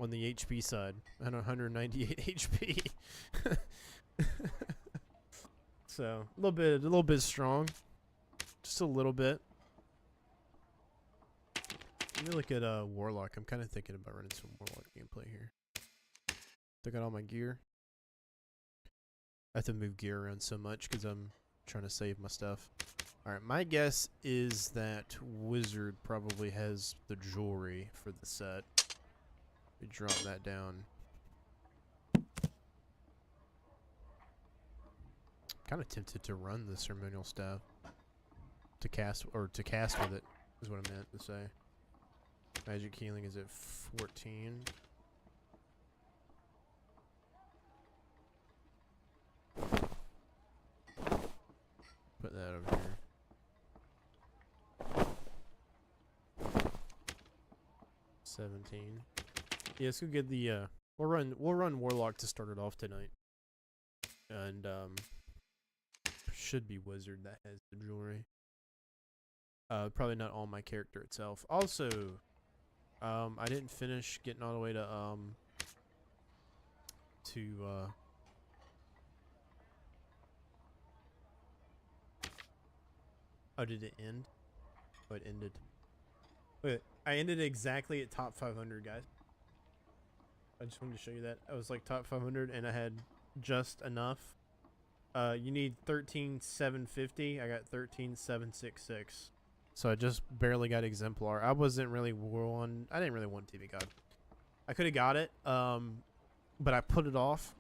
on the HP side, and 198 HP. So a little bit strong, just a little bit. Let me look at Warlock. I'm kind of thinking about running some Warlock gameplay here. Took out all my gear. I have to move gear around so much because I'm trying to save my stuff. All right, my guess is that Wizard probably has the jewelry for the set. We drop that down. Kind of tempted to run the ceremonial staff to cast with it is what I meant to say. Magic healing is at 14. Put that over here. 17. Yeah, let's go get the we'll run Warlock to start it off tonight. And should be Wizard that has the jewelry. Probably not on my character itself. Also, I didn't finish getting all the way to oh, did it end? Oh, it ended. Wait, I ended exactly at top 500, guys. I just wanted to show you that. I was like top 500 and I had just enough. You need 13,750. I got 13,766. So I just barely got Exemplar. I wasn't really I didn't really want TV God. I could have got it, but I put it off,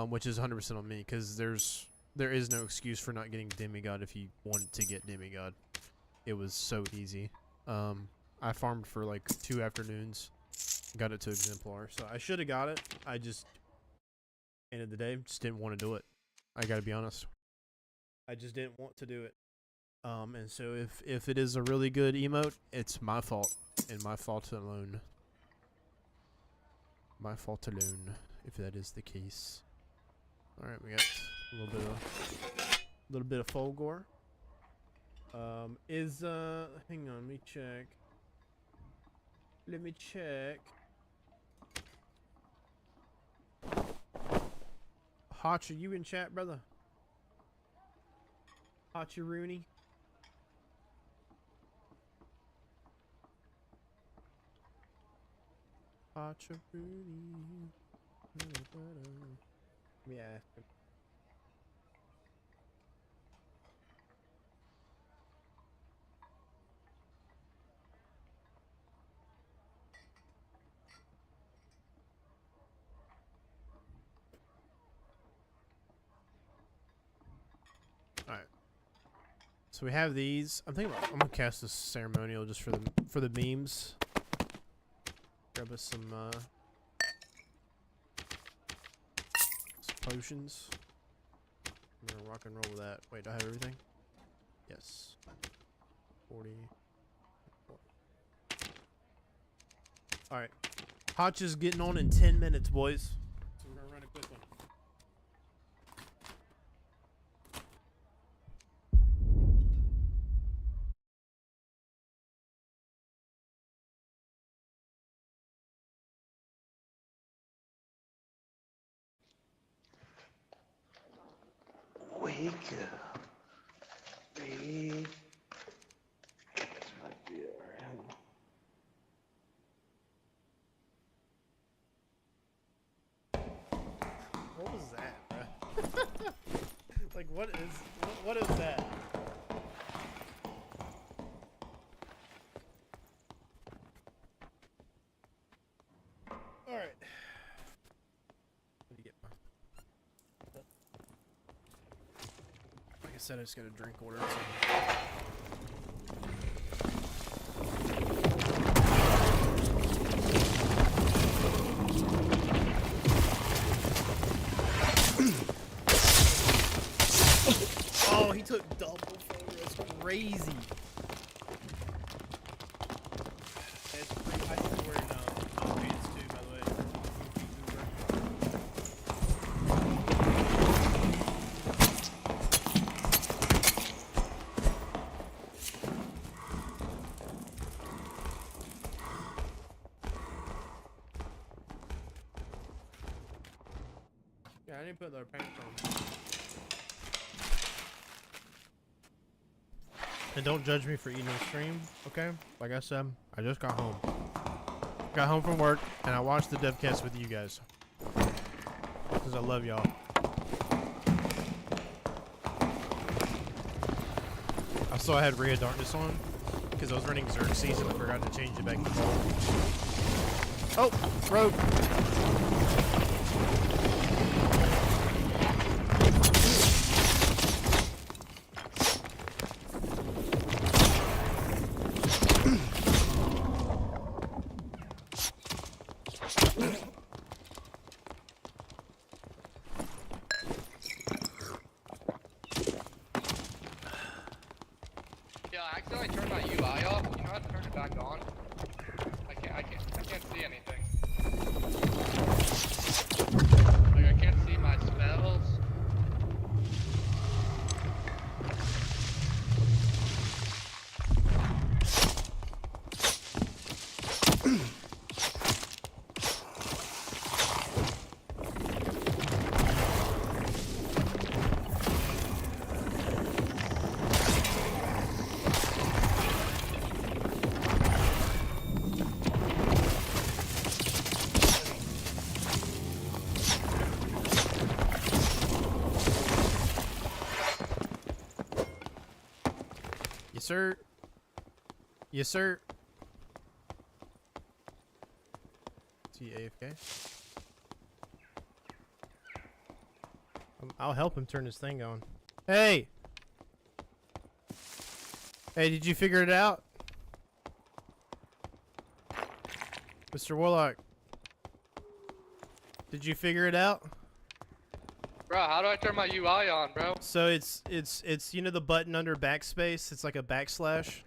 which is 100% on me, because there is no excuse for not getting Demigod if you wanted to get Demigod. It was so easy. I farmed for like 2 afternoons, got it to Exemplar. So I should have got it. I just, end of the day, just didn't want to do it. I gotta be honest. I just didn't want to do it. And so if it is a really good emote, it's my fault and my fault alone. My fault alone, if that is the case. All right, we got a little bit of Fulgore. Hang on, let me check. Let me check. Hotch, are you in chat, brother? Hotcha Rooney. Hotcha Rooney. Let me ask him. Alright. So we have these. I'm gonna cast this ceremonial just for the memes. Grab us some potions. I'm gonna rock and roll with that. Wait, do I have everything? Yes. 40. Alright. Hotch is getting on in 10 minutes, boys. So we're gonna run a quick one. Wake up, baby. My dear. What was that, bruh? Like, what is that? Alright. Let me get my... Like I said, I just got a drink order. So. Oh, he took double photo. That's crazy. It's pretty. I think we're in pants too, by the way. Yeah, I didn't put their pants on. And don't judge me for eating on stream, okay? Like I said, I just got home. Got home from work, and I watched the devcast with you guys. Because I love y'all. I saw I had Ray of Darkness on, because I was running Xerxes, and I forgot to change it back to gold. Oh! Rogue! Sir. Yes, sir. Is he AFK? I'll help him turn his thing on. Hey! Hey, did you figure it out? Mr. Warlock. Did you figure it out? Bro, how do I turn my UI on, bro? So it's you know the button under backspace. It's like a backslash.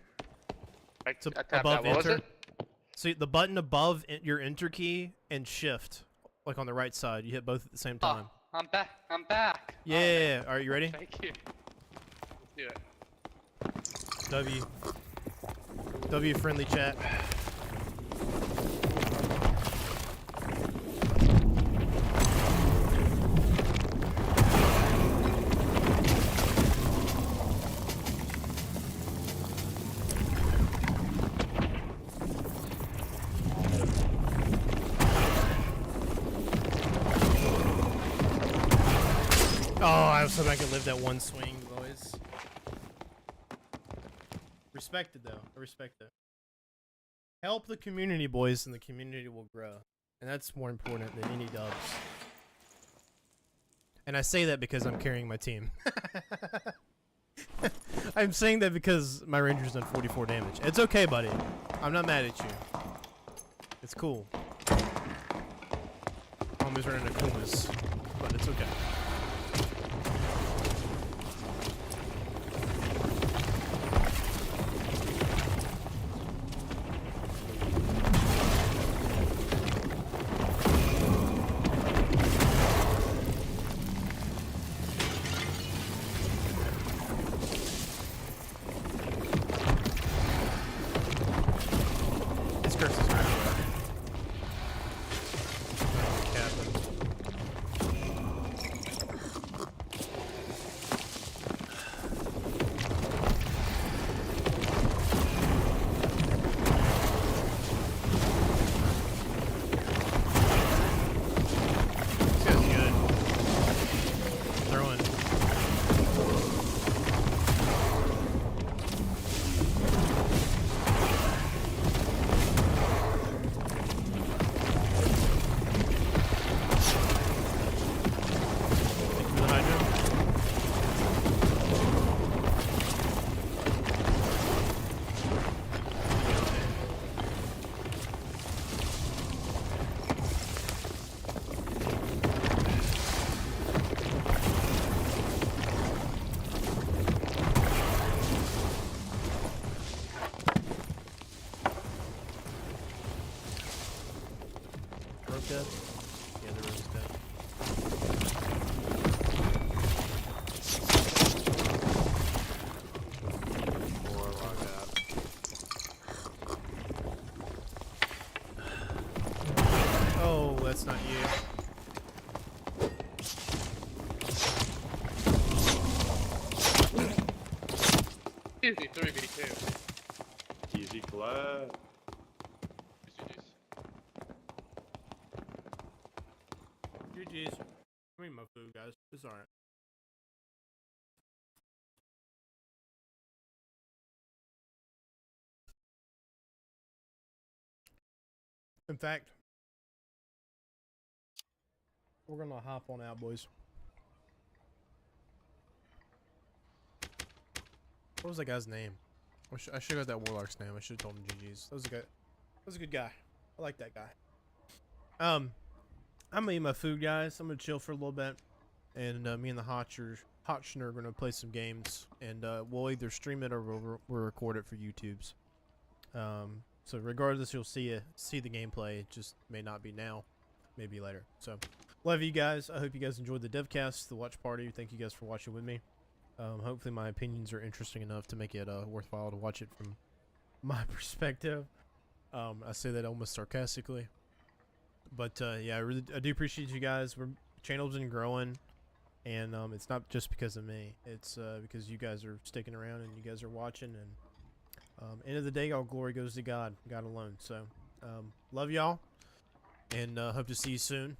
I It's tapped above that. What was enter. it? So the button above your enter key and shift, like on the right side. You hit both at the same time. Oh, I'm back. I'm back. Yeah. Are you ready? Thank you. Let's do it. W friendly chat. Oh, I was hoping I could live that one swing, boys. Respect it, though. I respect it. Help the community, boys, and the community will grow. And that's more important than any dubs. And I say that because I'm carrying my team. I'm saying that because my Ranger's done 44 damage. It's okay, buddy. I'm not mad at you. It's cool. Homies running a coolness, but it's okay. Dead? Yeah, the room's dead. Warlock up. Oh, that's not you. Easy 3v2. Easy clap. GG's. Give me my food, guys. It's alright. In fact, we're gonna hop on out, boys. What was that guy's name? I should have got that Warlock's name. I should have told him GG's. That was a good guy. I like that guy. I'm gonna eat my food, guys. I'm gonna chill for a little bit, and me and the Hotchner are gonna play some games, and we'll either stream it or we'll record it for YouTube's. So regardless, you'll see the gameplay. It just may not be now, maybe later. So love you guys. I hope you guys enjoyed the devcast, the watch party. Thank you guys for watching with me. Hopefully my opinions are interesting enough to make it worthwhile to watch it from my perspective. I say that almost sarcastically. But yeah, I do appreciate you guys. Channel's been growing, and it's not just because of me. It's because you guys are sticking around and you guys are watching. And end of the day, all glory goes to God alone. So love y'all, and hope to see you soon.